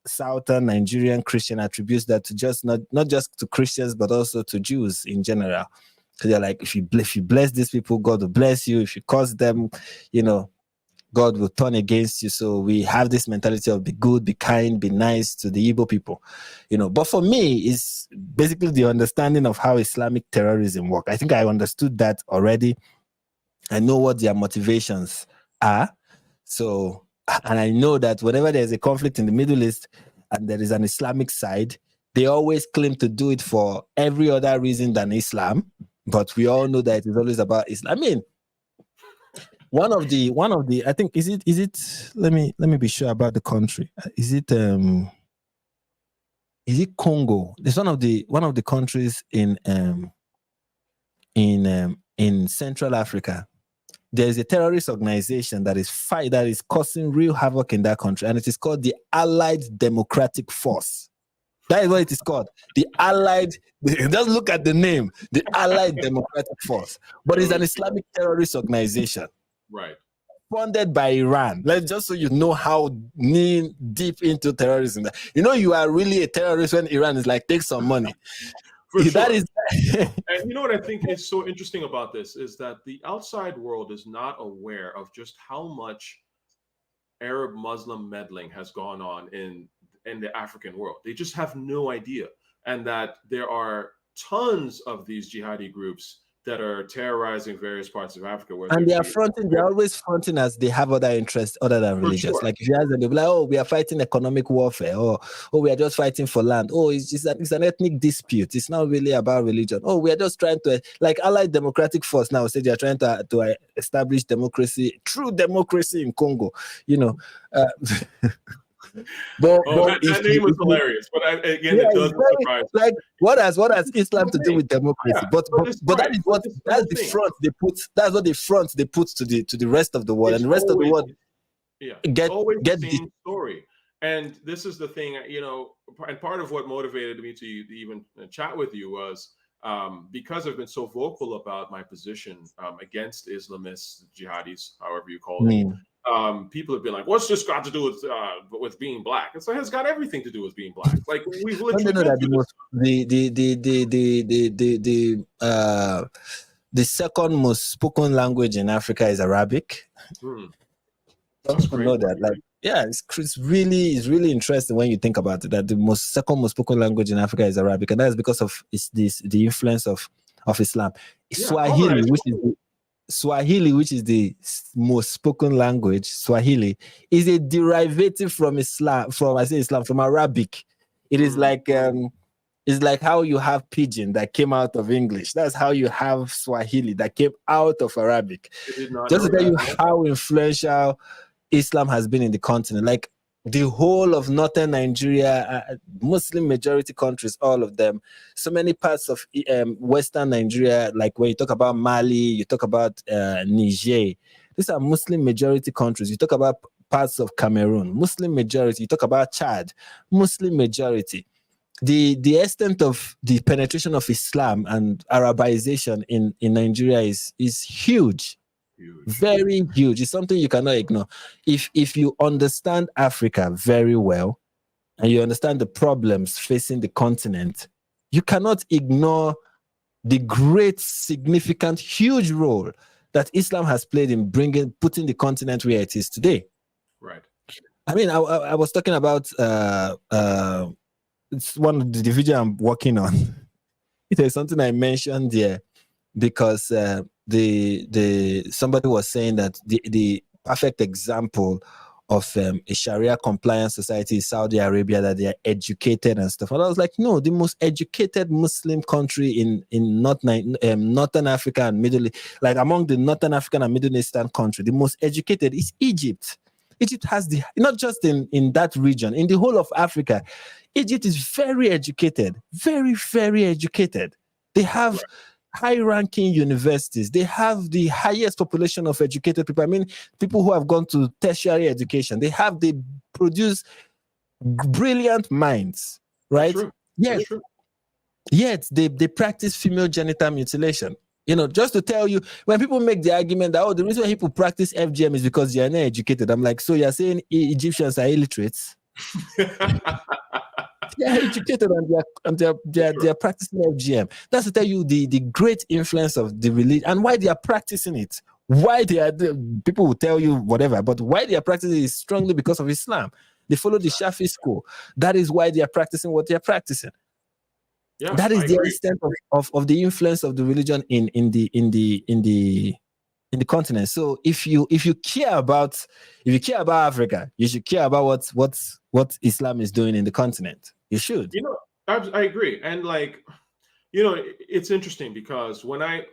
southern Nigerian Christian attributes that to just not just to Christians but also to Jews in general. Because they're like, if you bless these people, God will bless you. If you curse them, God will turn against you. So we have this mentality of be good, be kind, be nice to the Igbo people, But for me, it's basically the understanding of how Islamic terrorism works. I think I understood that already. I know what their motivations are. So, and I know that whenever there's a conflict in the Middle East and there is an Islamic side, they always claim to do it for every other reason than Islam. But we all know that it is always about Islam. I mean, one of the I think is it let me be sure about the country. Is it Congo? It's one of the countries in Central Africa. There's a terrorist organization that is causing real havoc in that country, and it is called the Allied Democratic Force. That is what it is called. The Allied, just look at the name, the Allied Democratic Force. But it's an Islamic terrorist organization. Right. Funded by Iran. Just so you know how deep into terrorism. You are really a terrorist when Iran is like, take some money. For sure. That is and you know what I think is so interesting about this is that the outside world is not aware of just how much Arab Muslim meddling has gone on in the African world. They just have no idea. And that there are tons of these jihadi groups that are terrorizing various parts of Africa. And they're always fronting as they have other interests other than religious. Sure. Like if you ask them, they'll be like, oh, we are fighting economic warfare, or we are just fighting for land. Oh, it's an ethnic dispute. It's not really about religion. Oh, we are just trying to, like Allied Democratic Force now say they are trying to establish democracy, true democracy in Congo, that name is hilarious, but again, it does surprise. Like, what has Islam to do with democracy? Yeah, but that's the front they put. That's what the front they put to the rest of the world, and the rest of the world get the same story. And this is the thing, and part of what motivated me to even chat with you was because I've been so vocal about my position against Islamists, jihadis, however you call them. People have been like, "What's this got to do with being black?" It's like it's got everything to do with being black. Like we've literally the second most spoken language in Africa is Arabic. Don't know that. Like, yeah, it's really interesting when you think about it. That the second most spoken language in Africa is Arabic, and that is because of the influence of Islam. Swahili, which is the most spoken language, Swahili, is a derivative from from Arabic. It is like it's like how you have Pidgin that came out of English. That's how you have Swahili that came out of Arabic. Just to tell you how influential Islam has been in the continent. Like the whole of northern Nigeria, Muslim majority countries, all of them, so many parts of western Nigeria, like when you talk about Mali, you talk about Niger, these are Muslim majority countries. You talk about parts of Cameroon, Muslim majority. You talk about Chad, Muslim majority. The extent of the penetration of Islam and Arabization in Nigeria is huge. Very huge. It's something you cannot ignore. If you understand Africa very well and you understand the problems facing the continent, you cannot ignore the great, significant, huge role that Islam has played in putting the continent where it is today. Right. I mean, I was talking about it's one of the division I'm working on. There's something I mentioned there because somebody was saying that the perfect example of a Sharia compliant society is Saudi Arabia, that they are educated and stuff. And I was like, no, the most educated Muslim country in Northern Africa and Middle East, like among the Northern African and Middle Eastern country, the most educated is Egypt. Egypt has not just in that region, in the whole of Africa, Egypt is very educated, very, very educated. They have high-ranking universities. They have the highest population of educated people. I mean, people who have gone to tertiary education. They produce brilliant minds, right? Yet they practice female genital mutilation. You know, just to tell you, when people make the argument that, the reason why people practice FGM is because they are not educated. I'm like, so you're saying Egyptians are illiterates? They are educated and they are practicing FGM. That's to tell you the great influence of the religion and why they are practicing it. Why people will tell you whatever, but why they are practicing it is strongly because of Islam. They follow the Shafi school. That is why they are practicing what they are practicing. Yeah, that is the extent of the influence of the religion in the continent. So if you care about Africa, you should care about what Islam is doing in the continent. You should. You know, I agree. And like, you know, it's interesting because when I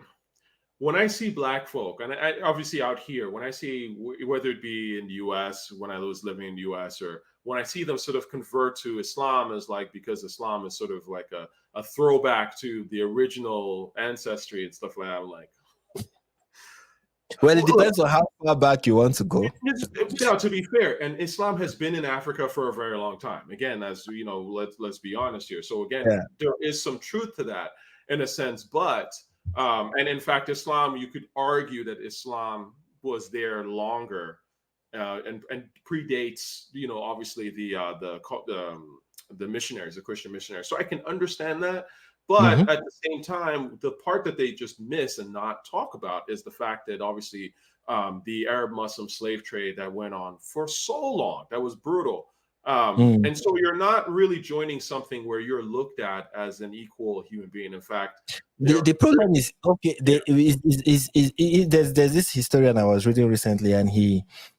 see Black folk, and I obviously out here, when I see, whether it be in the US, when I was living in the US, or when I see them sort of convert to Islam, as like, because Islam is sort of like a throwback to the original ancestry and stuff like that, I'm like, well, it depends on how far back you want to go. Now, to be fair, and Islam has been in Africa for a very long time. Again, as you know, let's be honest here. So again, there is some truth to that in a sense, but and in fact, Islam, you could argue that Islam was there longer and predates, you know, obviously the missionaries, the Christian missionaries. So I can understand that. But at the same time, the part that they just miss and not talk about is the fact that obviously the Arab Muslim slave trade that went on for so long, that was brutal. And so you're not really joining something where you're looked at as an equal human being. In fact, the problem is, okay, there's this historian I was reading recently, and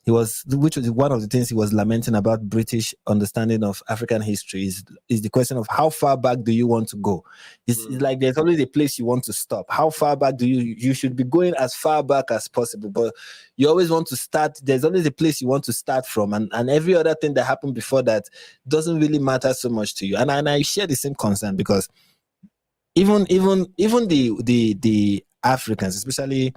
which was one of the things he was lamenting about British understanding of African history is the question of how far back do you want to go? It's like there's only the place you want to stop. How far back do you should be going as far back as possible, but you always want to start. There's only the place you want to start from, and every other thing that happened before that doesn't really matter so much to you. And I share the same concern, because even the Africans, especially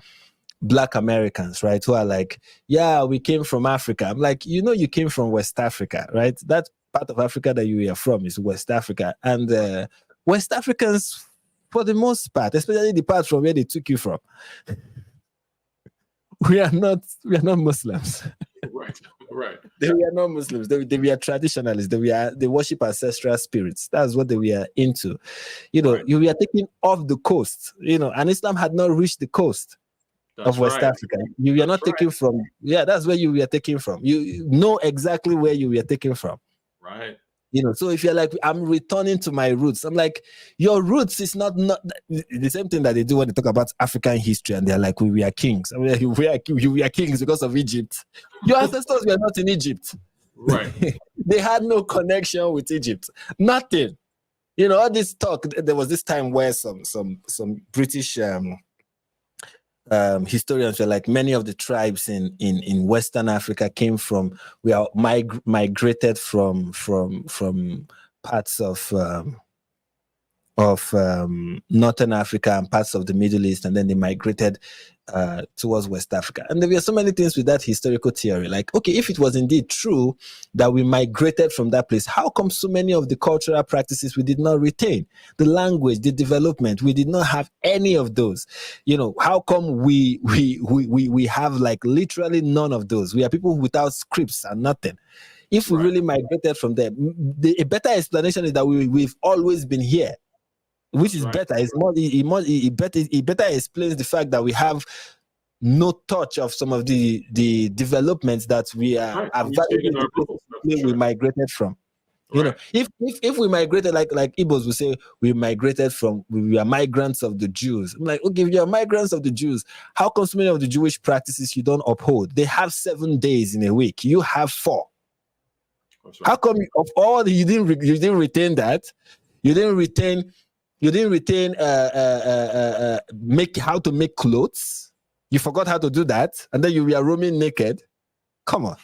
Black Americans, right, who are like, yeah, we came from Africa. I'm like, you know, you came from West Africa, right? That part of Africa that you are from is West Africa. And West Africans, for the most part, especially the part from where they took you from, we are not Muslims. Right. They were not Muslims. They were traditionalists. They worship ancestral spirits. That's what they were into. You know, you were taken off the coast, you know, and Islam had not reached the coast of West Africa. You were not taken from, that's where you were taken from. You know exactly where you were taken from. Right. You know, so if you're like, I'm returning to my roots, I'm like, your roots is not the same thing that they do when they talk about African history, and they're like, we are kings. I mean, we are kings because of Egypt. Your ancestors were not in Egypt. Right. They had no connection with Egypt. Nothing. You know, all this talk, there was this time where some British historians were like, many of the tribes in Western Africa we are migrated from parts of Northern Africa and parts of the Middle East, and then they migrated towards West Africa. And there were so many things with that historical theory. Like, okay, if it was indeed true that we migrated from that place, how come so many of the cultural practices we did not retain? The language, the development, we did not have any of those. You know, how come we have like literally none of those? We are people without scripts and nothing. If we really migrated from there, a better explanation is that we've always been here, which is better. It's more. It better explains the fact that we have no touch of some of the developments that we are we migrated from. You know, if we migrated like Igbos would say, we migrated from, we are migrants of the Jews. I'm like, okay, if you're migrants of the Jews, how come so many of the Jewish practices you don't uphold? They have 7 days in a week. You have 4. How come of all you didn't retain that? You didn't retain make how to make clothes. You forgot how to do that, and then you were roaming naked. Come on.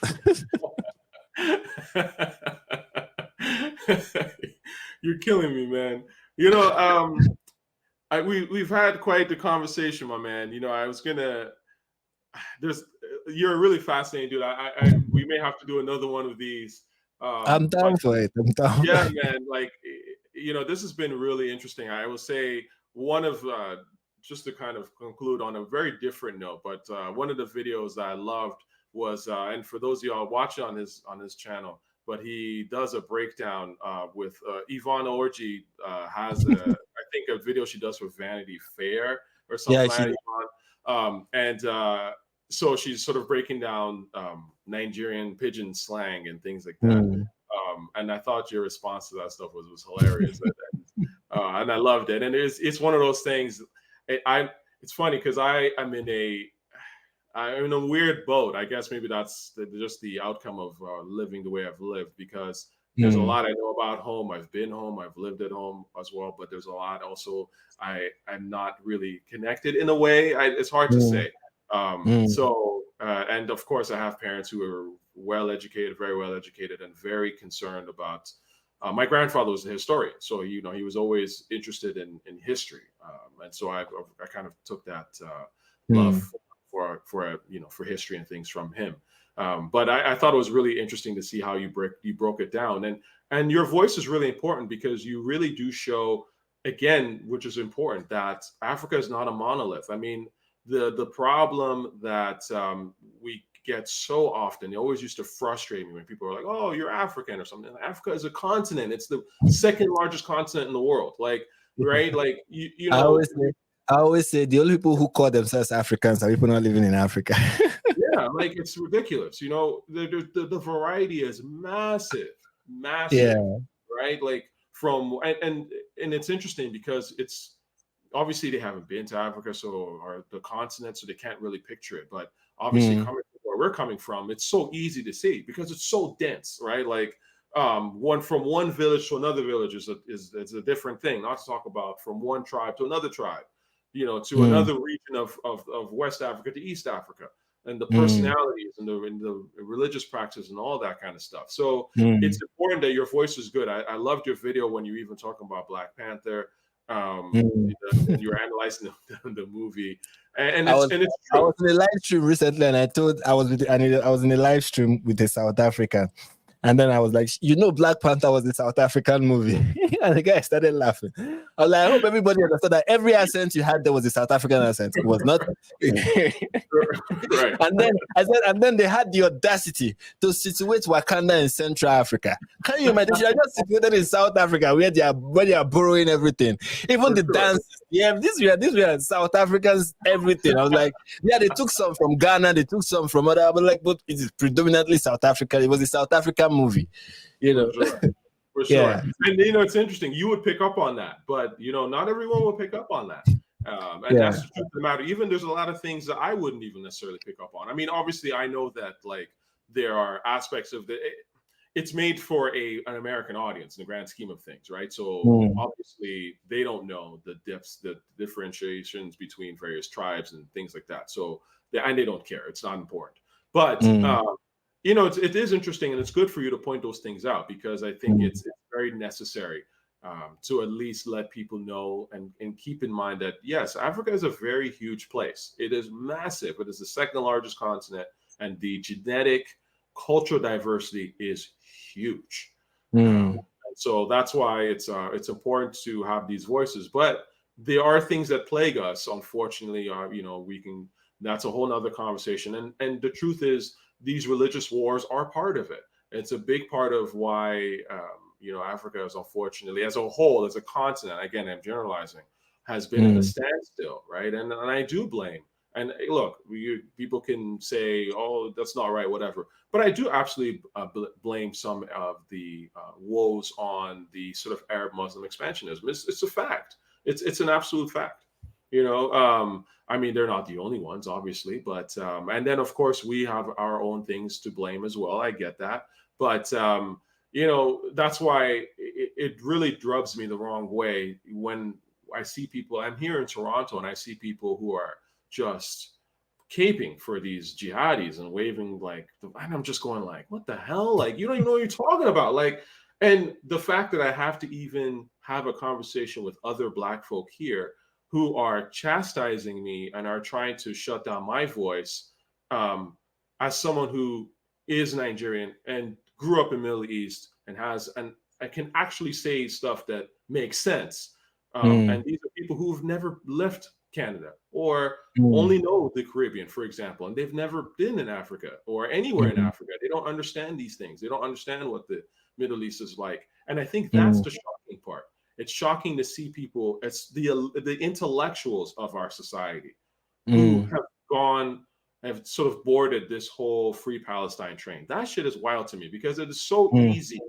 You're killing me, man. You know, we've had quite the conversation, my man. You know, you're a really fascinating dude. We may have to do another one of these. I'm down for it. I'm down. Yeah, man. Like, you know, this has been really interesting. I will say one of just to kind of conclude on a very different note, but one of the videos that I loved was, and for those of y'all watching on his channel, but he does a breakdown with Yvonne Orji has I think a video she does for Vanity Fair or something like that. So she's sort of breaking down Nigerian pidgin slang and things like that. And I thought your response to that stuff was hilarious. And I loved it. And it's one of those things. It's funny because I'm in a weird boat. I guess maybe that's just the outcome of living the way I've lived, because there's a lot I know about home. I've been home. I've lived at home as well. But there's a lot also I'm not really connected in a way. It's hard to say. So, and of course, I have parents who are well-educated, very well-educated, and very concerned about. My grandfather was a historian, so you know he was always interested in history, and so I kind of took that love for history and things from him. But I thought it was really interesting to see how you broke it down, and your voice is really important because you really do show, again, which is important, that Africa is not a monolith. I mean, the problem that we get so often, it always used to frustrate me when people are like, "Oh, you're African" or something. Africa is a continent. It's the second largest continent in the world. Like, right? Like you know. I always say the only people who call themselves Africans are people not living in Africa. Yeah, like it's ridiculous. You know, the variety is massive, yeah. Right? Like and it's interesting because it's obviously they haven't been to Africa, or the continent, so they can't really picture it. But obviously, coming from where we're coming from, it's so easy to see because it's so dense, right? Like from one village to another village is a different thing. Not to talk about from one tribe to another tribe, you know, to another region of West Africa to East Africa, and the personalities and the religious practice and all that kind of stuff. So it's important that your voice is good. I loved your video when you even talking about Black Panther. And you're analyzing the movie, and it's true. I was in a live stream recently, and I was in a live stream with a South African, and then I was like, you know, Black Panther was a South African movie, and the guy started laughing. I was like, I hope everybody understood that every accent you had there was a South African accent. It was not. Right. And then I said, and then they had the audacity to situate Wakanda in Central Africa. Can you imagine? I just situated in South Africa where they are borrowing everything, even the dances. Yeah, these were South Africans, everything. I was like, yeah, they took some from Ghana, they took some from other, but like, but it is predominantly South Africa. It was a South African movie, you know. For sure. Yeah. And you know, it's interesting. You would pick up on that, but you know, not everyone will pick up on that. And that's the truth of the matter. Even there's a lot of things that I wouldn't even necessarily pick up on. I mean, obviously, I know that like there are aspects of it's made for an American audience in the grand scheme of things, right? So obviously, they don't know the depths, the differentiations between various tribes and things like that. So and they don't care. It's not important. But you know, it is interesting, and it's good for you to point those things out because I think it's very necessary. to at least let people know and keep in mind that, yes, Africa is a very huge place. It is massive. It is the second largest continent, and the genetic cultural diversity is huge. So that's why it's important to have these voices. But there are things that plague us, unfortunately. That's a whole nother conversation. And the truth is, these religious wars are part of it. It's a big part of why Africa is, unfortunately, as a whole, as a continent, again, I'm generalizing, has been in a standstill, right? And I do blame. And look, people can say, "Oh, that's not right," whatever. But I do absolutely blame some of the woes on the sort of Arab Muslim expansionism. It's a fact. It's an absolute fact. I mean, they're not the only ones, obviously, but and then of course we have our own things to blame as well. I get that, but that's why it really rubs me the wrong way when I see people. I'm here in Toronto, and I see people who are just caping for these jihadis and waving and I'm just going like, what the hell? Like, you don't even know what you're talking about. Like, and the fact that I have to even have a conversation with other Black folk here who are chastising me and are trying to shut down my voice, as someone who is Nigerian and grew up in the Middle East and I can actually say stuff that makes sense. And these are people who've never left Canada or only know the Caribbean, for example, and they've never been in Africa or anywhere in Africa. They don't understand these things. They don't understand what the Middle East is like. And I think that's the shocking part. It's shocking to see people, it's the intellectuals of our society who have sort of boarded this whole Free Palestine train. That shit is wild to me because it is so easy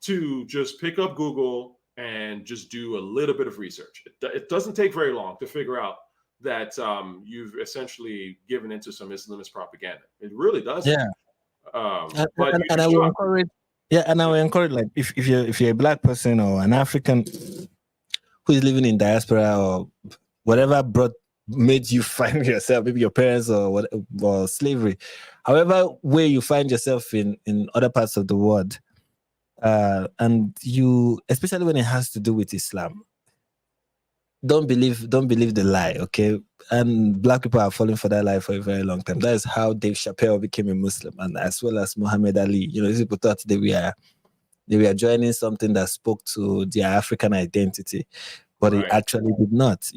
to just pick up Google and just do a little bit of research. It doesn't take very long to figure out that you've essentially given into some Islamist propaganda. It really doesn't. Yeah. And I will encourage. Yeah, and I will encourage, like, if you're a Black person or an African who is living in diaspora or whatever made you find yourself, maybe your parents or slavery, however way you find yourself in other parts of the world, and you, especially when it has to do with Islam, don't believe the lie, okay? And Black people are falling for that lie for a very long time. That is how Dave Chappelle became a Muslim, and as well as Muhammad Ali. These people thought they were joining something that spoke to their African identity, but it actually did not.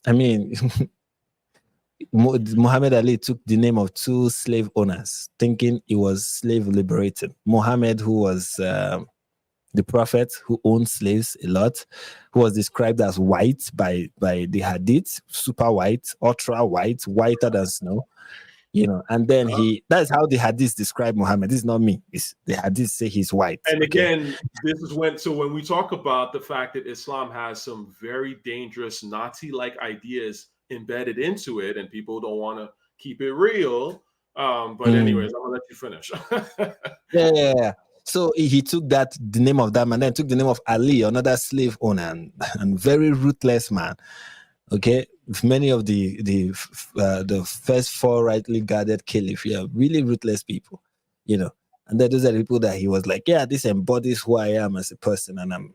I mean, Muhammad Ali took the name of two slave owners, thinking it was slave liberating. Muhammad, who was the prophet who owned slaves a lot, who was described as white by the Hadith, super white, ultra white, whiter than snow, and then that's how the Hadiths describe Muhammad. This is not me. It's the Hadiths say he's white. And again, this is when we talk about the fact that Islam has some very dangerous Nazi-like ideas embedded into it, and people don't want to keep it real. But anyways, I'm gonna let you finish. Yeah. So he took the name of that man, then took the name of Ali, another slave owner, and very ruthless man. Okay, many of the first four rightly guarded caliph, really ruthless people, and then those are the people that he was like, yeah, this embodies who I am as a person, and I'm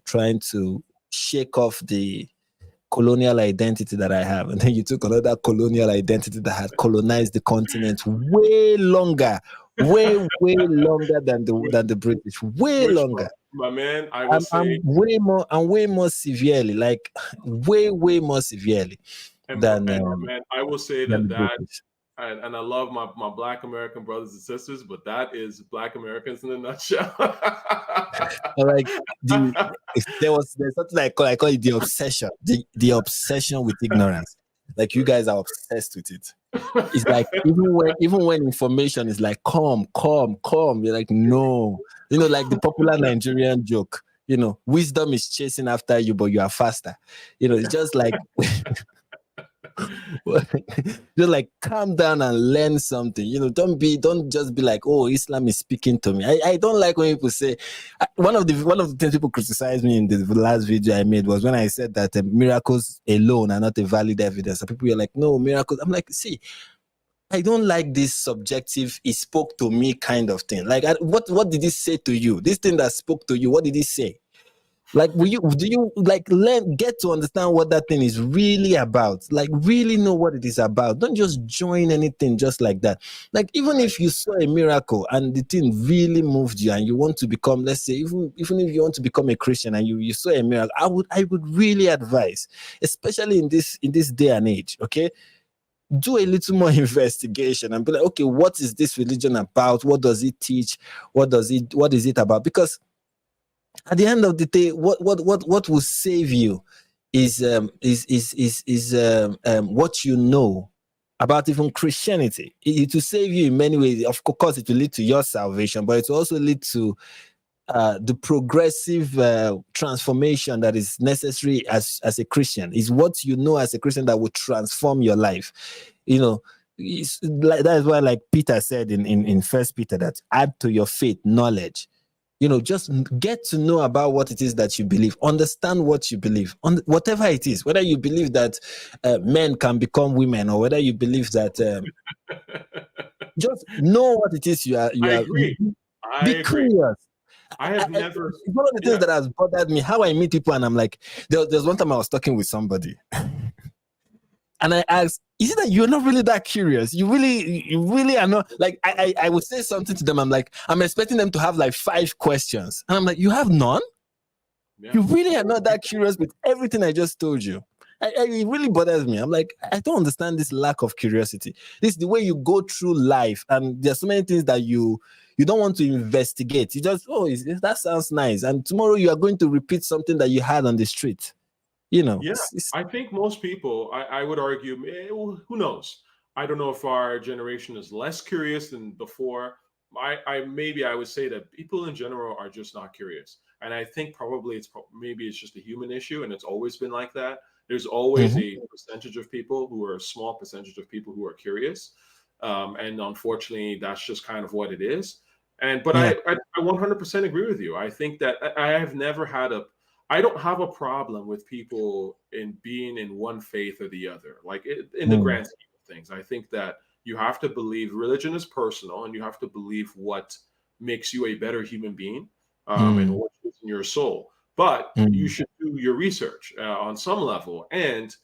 trying to shake off the colonial identity that I have. And then you took another colonial identity that had colonized the continent way longer than the British, longer. My man, I would say way more severely, like way more severely than. Man, I will say that. And I love my Black American brothers and sisters, but that is Black Americans in a nutshell. Like there's something I call it the obsession, the obsession with ignorance. Like, you guys are obsessed with it. It's like even when information is like, come, you're like, no, like the popular Nigerian joke, wisdom is chasing after you, but you are faster. It's just like just like, calm down and learn something. Don't just be like, oh, Islam is speaking to me. I don't like when people say, one of the things people criticized me in the last video I made was when I said that miracles alone are not a valid evidence. And people were like, no, miracles. I'm like, see, I don't like this subjective, it spoke to me kind of thing. Like, what did he say to you? This thing that spoke to you, what did he say? Like, do you like get to understand what that thing is really about? Like, really know what it is about. Don't just join anything just like that. Like, even if you saw a miracle and the thing really moved you and you want to become, let's say, even if you want to become a Christian and you saw a miracle, I would really advise, especially in this day and age, okay? Do a little more investigation and be like, okay, what is this religion about? What does it teach? What is it about? Because at the end of the day, what will save you is what you know about even Christianity. It will save you in many ways. Of course, it will lead to your salvation, but it will also lead to the progressive transformation that is necessary as a Christian. Is what you know as a Christian that will transform your life. You know, that is why, like Peter said in First Peter, that add to your faith knowledge. You know, just get to know about what it is that you believe. Understand what you believe, on whatever it is. Whether you believe that men can become women, or whether you believe that just know what it is you are. I agree. I Be agree. curious. I have never. It's one of the things that has bothered me. How I meet people, and I'm like, there's one time I was talking with somebody, and I asked, "Is it that you're not really that curious? You really are not." Like, I would say something to them. I'm like, I'm expecting them to have like 5 questions, and I'm like, you have none. Yeah. You really are not that curious with everything I just told you. It really bothers me. I'm like, I don't understand this lack of curiosity. This is the way you go through life, and there's so many things that you don't want to investigate. You just, that sounds nice, and tomorrow you are going to repeat something that you had on the street. You know. Yeah, I think most people, I would argue, who knows? I don't know if our generation is less curious than before. Maybe I would say that people in general are just not curious, and I think probably it's just a human issue, and it's always been like that. There's always a percentage of people who are a small percentage of people who are curious, and unfortunately, that's just kind of what it is. But I 100% agree with you. I think that I have never had I don't have a problem with people in being in one faith or the other, like in the grand scheme of things. I think that you have to believe religion is personal, and you have to believe what makes you a better human being, and what's in your soul. But you should do your research on some level. And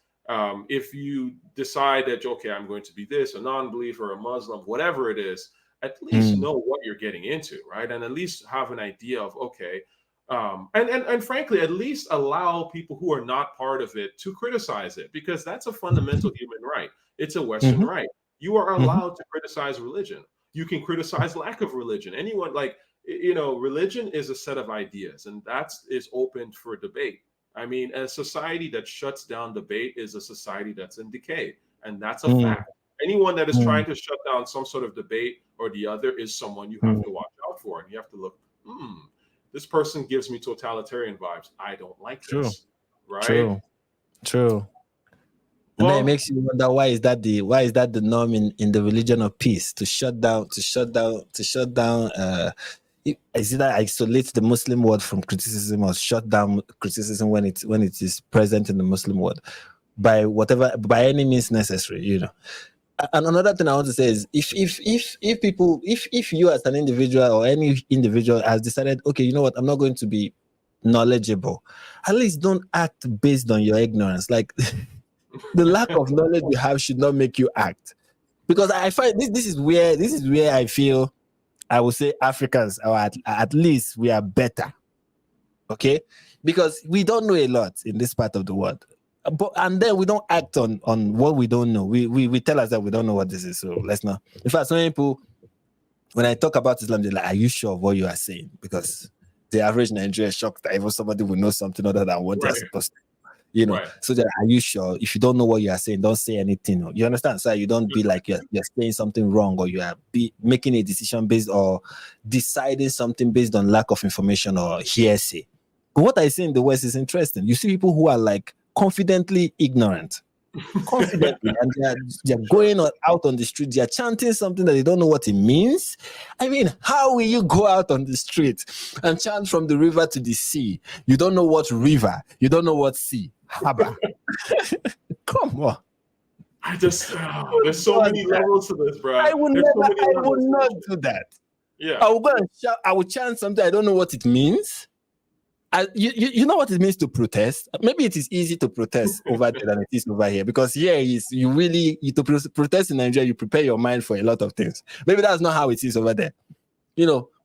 if you decide that, okay, I'm going to be this, a non-believer, a Muslim, whatever it is, at least know what you're getting into, right? And at least have an idea of, okay, and frankly, at least allow people who are not part of it to criticize it, because that's a fundamental human right. It's a Western right. You are allowed to criticize religion. You can criticize lack of religion. Anyone, like, religion is a set of ideas, and that is open for debate. I mean, a society that shuts down debate is a society that's in decay, and that's a fact. Anyone that is trying to shut down some sort of debate or the other is someone you have to watch out for, and you have to look, this person gives me totalitarian vibes. I don't like this. Right? True. And then it makes you wonder, why is that the norm in the religion of peace, to shut down is it that isolates the Muslim world from criticism, or shut down criticism when it is present in the Muslim world by any means necessary, And another thing I want to say is, if you as an individual, or any individual, has decided, okay, you know what, I'm not going to be knowledgeable, at least don't act based on your ignorance. Like, the lack of knowledge you have should not make you act, because I find this is where I feel, I would say, Africans, or at least we are better, okay, because we don't know a lot in this part of the world. And then we don't act on what we don't know. We tell us that we don't know what this is, so let's not. In fact, some people, when I talk about Islam, they're like, "Are you sure of what you are saying?" Because the average Nigerian is shocked that even somebody will know something other than what they're supposed to. So that, are you sure? If you don't know what you are saying, don't say anything. You understand? So you don't be like you're saying something wrong, or you are making a decision based, or deciding something based on lack of information or hearsay. But what I see in the West is interesting. You see people who are like confidently ignorant, and they're going out on the street, they're chanting something that they don't know what it means. I mean, how will you go out on the street and chant from the river to the sea? You don't know what river, you don't know what sea. Haba. Come on. There's so many levels to this, bro. I would not do that. Yeah. I will go and shout, I will chant something I don't know what it means. You know what it means to protest? Maybe it is easy to protest over there than it is over here, because here is to protest in Nigeria, you prepare your mind for a lot of things. Maybe that's not how it is over there,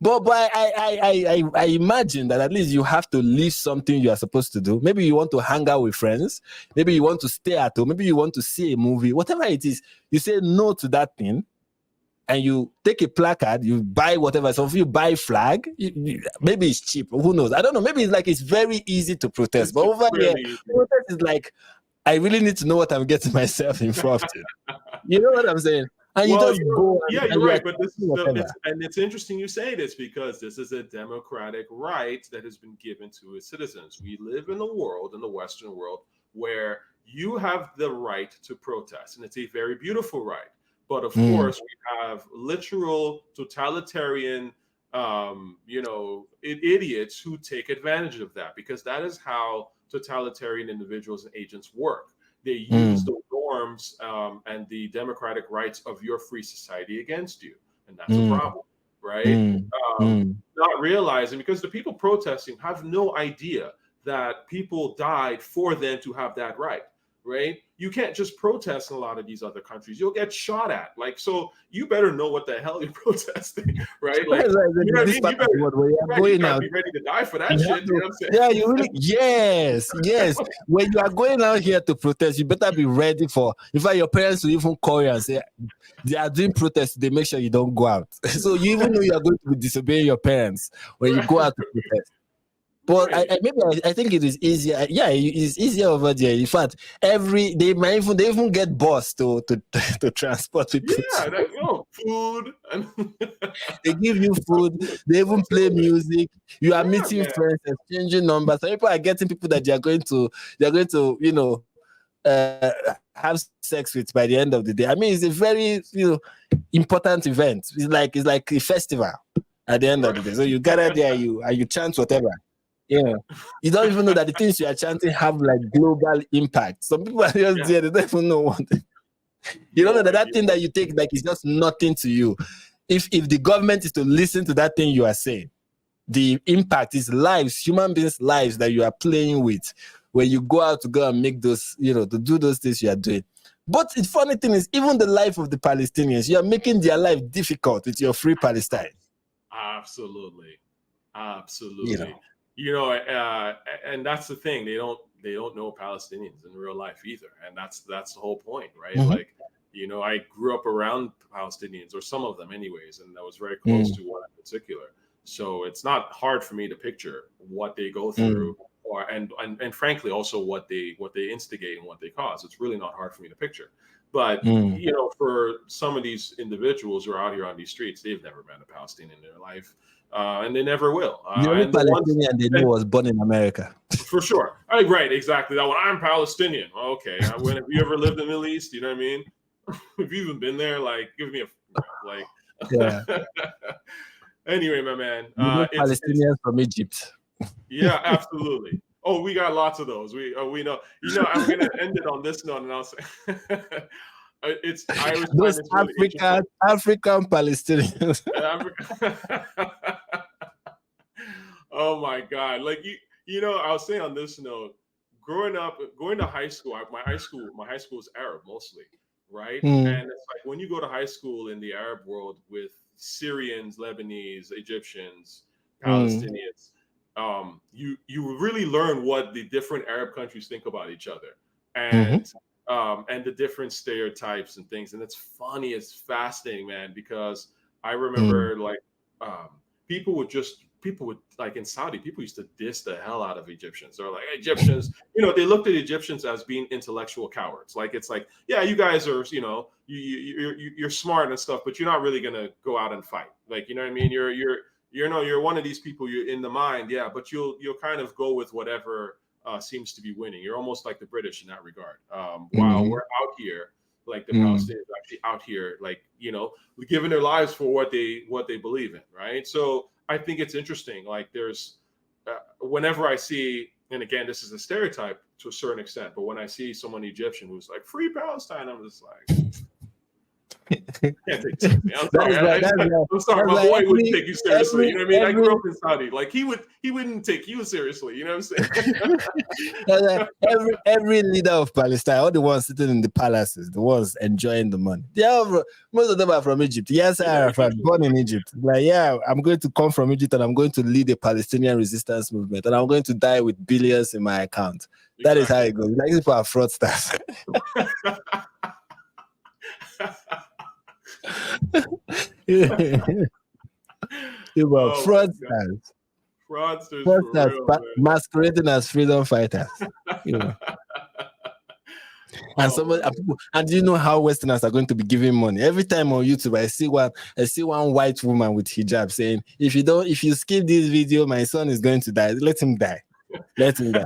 But I imagine that at least you have to leave something you are supposed to do. Maybe you want to hang out with friends. Maybe you want to stay at home. Maybe you want to see a movie. Whatever it is, you say no to that thing. And you take a placard, you buy whatever. Some of you buy flag. Maybe it's cheap. Who knows? I don't know. Maybe it's very easy to protest. But over here, protest is like, I really need to know what I'm getting myself involved in. You know what I'm saying? And you just go. Yeah, you're right. But it's interesting you say this, because this is a democratic right that has been given to its citizens. We live in a world, in the Western world, where you have the right to protest, and it's a very beautiful right. But of course, we have literal totalitarian, idiots who take advantage of that, because that is how totalitarian individuals and agents work. They use the norms and the democratic rights of your free society against you. And that's a problem, right? Not realizing, because the people protesting have no idea that people died for them to have that right. Right? You can't just protest in a lot of these other countries. You'll get shot at. Like, so you better know what the hell you're protesting, right? Like, you know what I mean? You better be ready to die for that shit. You know what I'm saying? Yeah, you really, yes. When you are going out here to protest, you better be ready for, in fact, your parents will even call you and say, they are doing protests, they make sure you don't go out. So you even know you are going to be disobeying your parents when you go out to protest. But I think it is easier. Yeah, it's easier over there. In fact, they even get bus to transport people. Yeah, food. They give you food. They even play music. You are meeting friends, exchanging numbers. So people are getting people that they are going to have sex with by the end of the day. I mean, it's a very important event. It's like a festival at the end of the day. So you gather there, you chant whatever. Yeah, you don't even know that the things you are chanting have like global impact. Some people are just there; they don't even know what. You don't know that thing that you take like is just nothing to you. If the government is to listen to that thing you are saying, the impact is lives, human beings' lives that you are playing with when you go out to go and make those, to do those things you are doing. But the funny thing is, even the life of the Palestinians, you are making their life difficult with your free Palestine. Absolutely. And that's the thing. They don't know Palestinians in real life either, and that's the whole point, right? Like, I grew up around Palestinians, or some of them, anyways, and I was very close to one in particular. So it's not hard for me to picture what they go through, and frankly, also what they instigate and what they cause. It's really not hard for me to picture. But for some of these individuals who are out here on these streets, they've never met a Palestinian in their life. And they never will. The only Palestinian they know was born in America. For sure. Right, exactly. That one. I'm Palestinian. Okay. Have you ever lived in the Middle East? You know what I mean? Have you even been there? Like, give me Yeah. Anyway, my man. Palestinians from Egypt. Yeah, absolutely. Oh, we got lots of those. We know. I'm gonna end it on this note, and I'll say those African Palestinians. Oh my God! Like I was saying on this note, growing up, going to high school. My high school is Arab mostly, right? And it's like when you go to high school in the Arab world with Syrians, Lebanese, Egyptians, Palestinians, you really learn what the different Arab countries think about each other, and the different stereotypes and things. And it's funny, it's fascinating, man, because I remember people would like in Saudi, people used to diss the hell out of Egyptians. They're like, Egyptians, they looked at Egyptians as being intellectual cowards. Like, it's like, yeah, you guys are, you're smart and stuff, but you're not really gonna go out and fight. Like, you know what I mean? You're one of these people. You're in the mind, yeah, but you'll kind of go with whatever seems to be winning. You're almost like the British in that regard. While we're out here, like the Palestinians are actually out here, like, giving their lives for what they believe in, right? So I think it's interesting. Like, there's whenever I see, and again, this is a stereotype to a certain extent, but when I see someone Egyptian who's like, free Palestine, I'm just like, Can't take seriously. I'm sorry. I'm sorry. That's My why boy wouldn't take you seriously. You know what I mean? I every, grew up in Saudi. Like he wouldn't take you seriously. You know what I'm saying? every leader of Palestine, all the ones sitting in the palaces, the ones enjoying the money, most of them are from Egypt. Yes, Arafat, born in Egypt. Like, yeah, I'm going to come from Egypt and I'm going to lead a Palestinian resistance movement and I'm going to die with billions in my account. That is how it goes. Like, people are fraudsters. Fraudsters. Fraudsters for real, masquerading as freedom fighters. And do you know how Westerners are going to be giving money? Every time on YouTube, I see one white woman with hijab saying, if you skip this video, my son is going to die. Let him die. Let him die.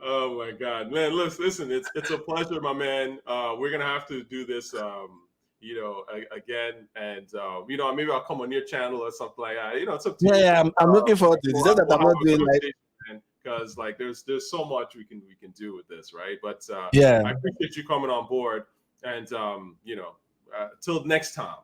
Oh my God, man! Listen, it's a pleasure, my man. We're gonna have to do this, again, and maybe I'll come on your channel or something like that. It's up to you. Yeah, I'm looking forward to it. It's just that I'm not doing because there's so much we can do with this, right? But yeah, I appreciate you coming on board, and till next time.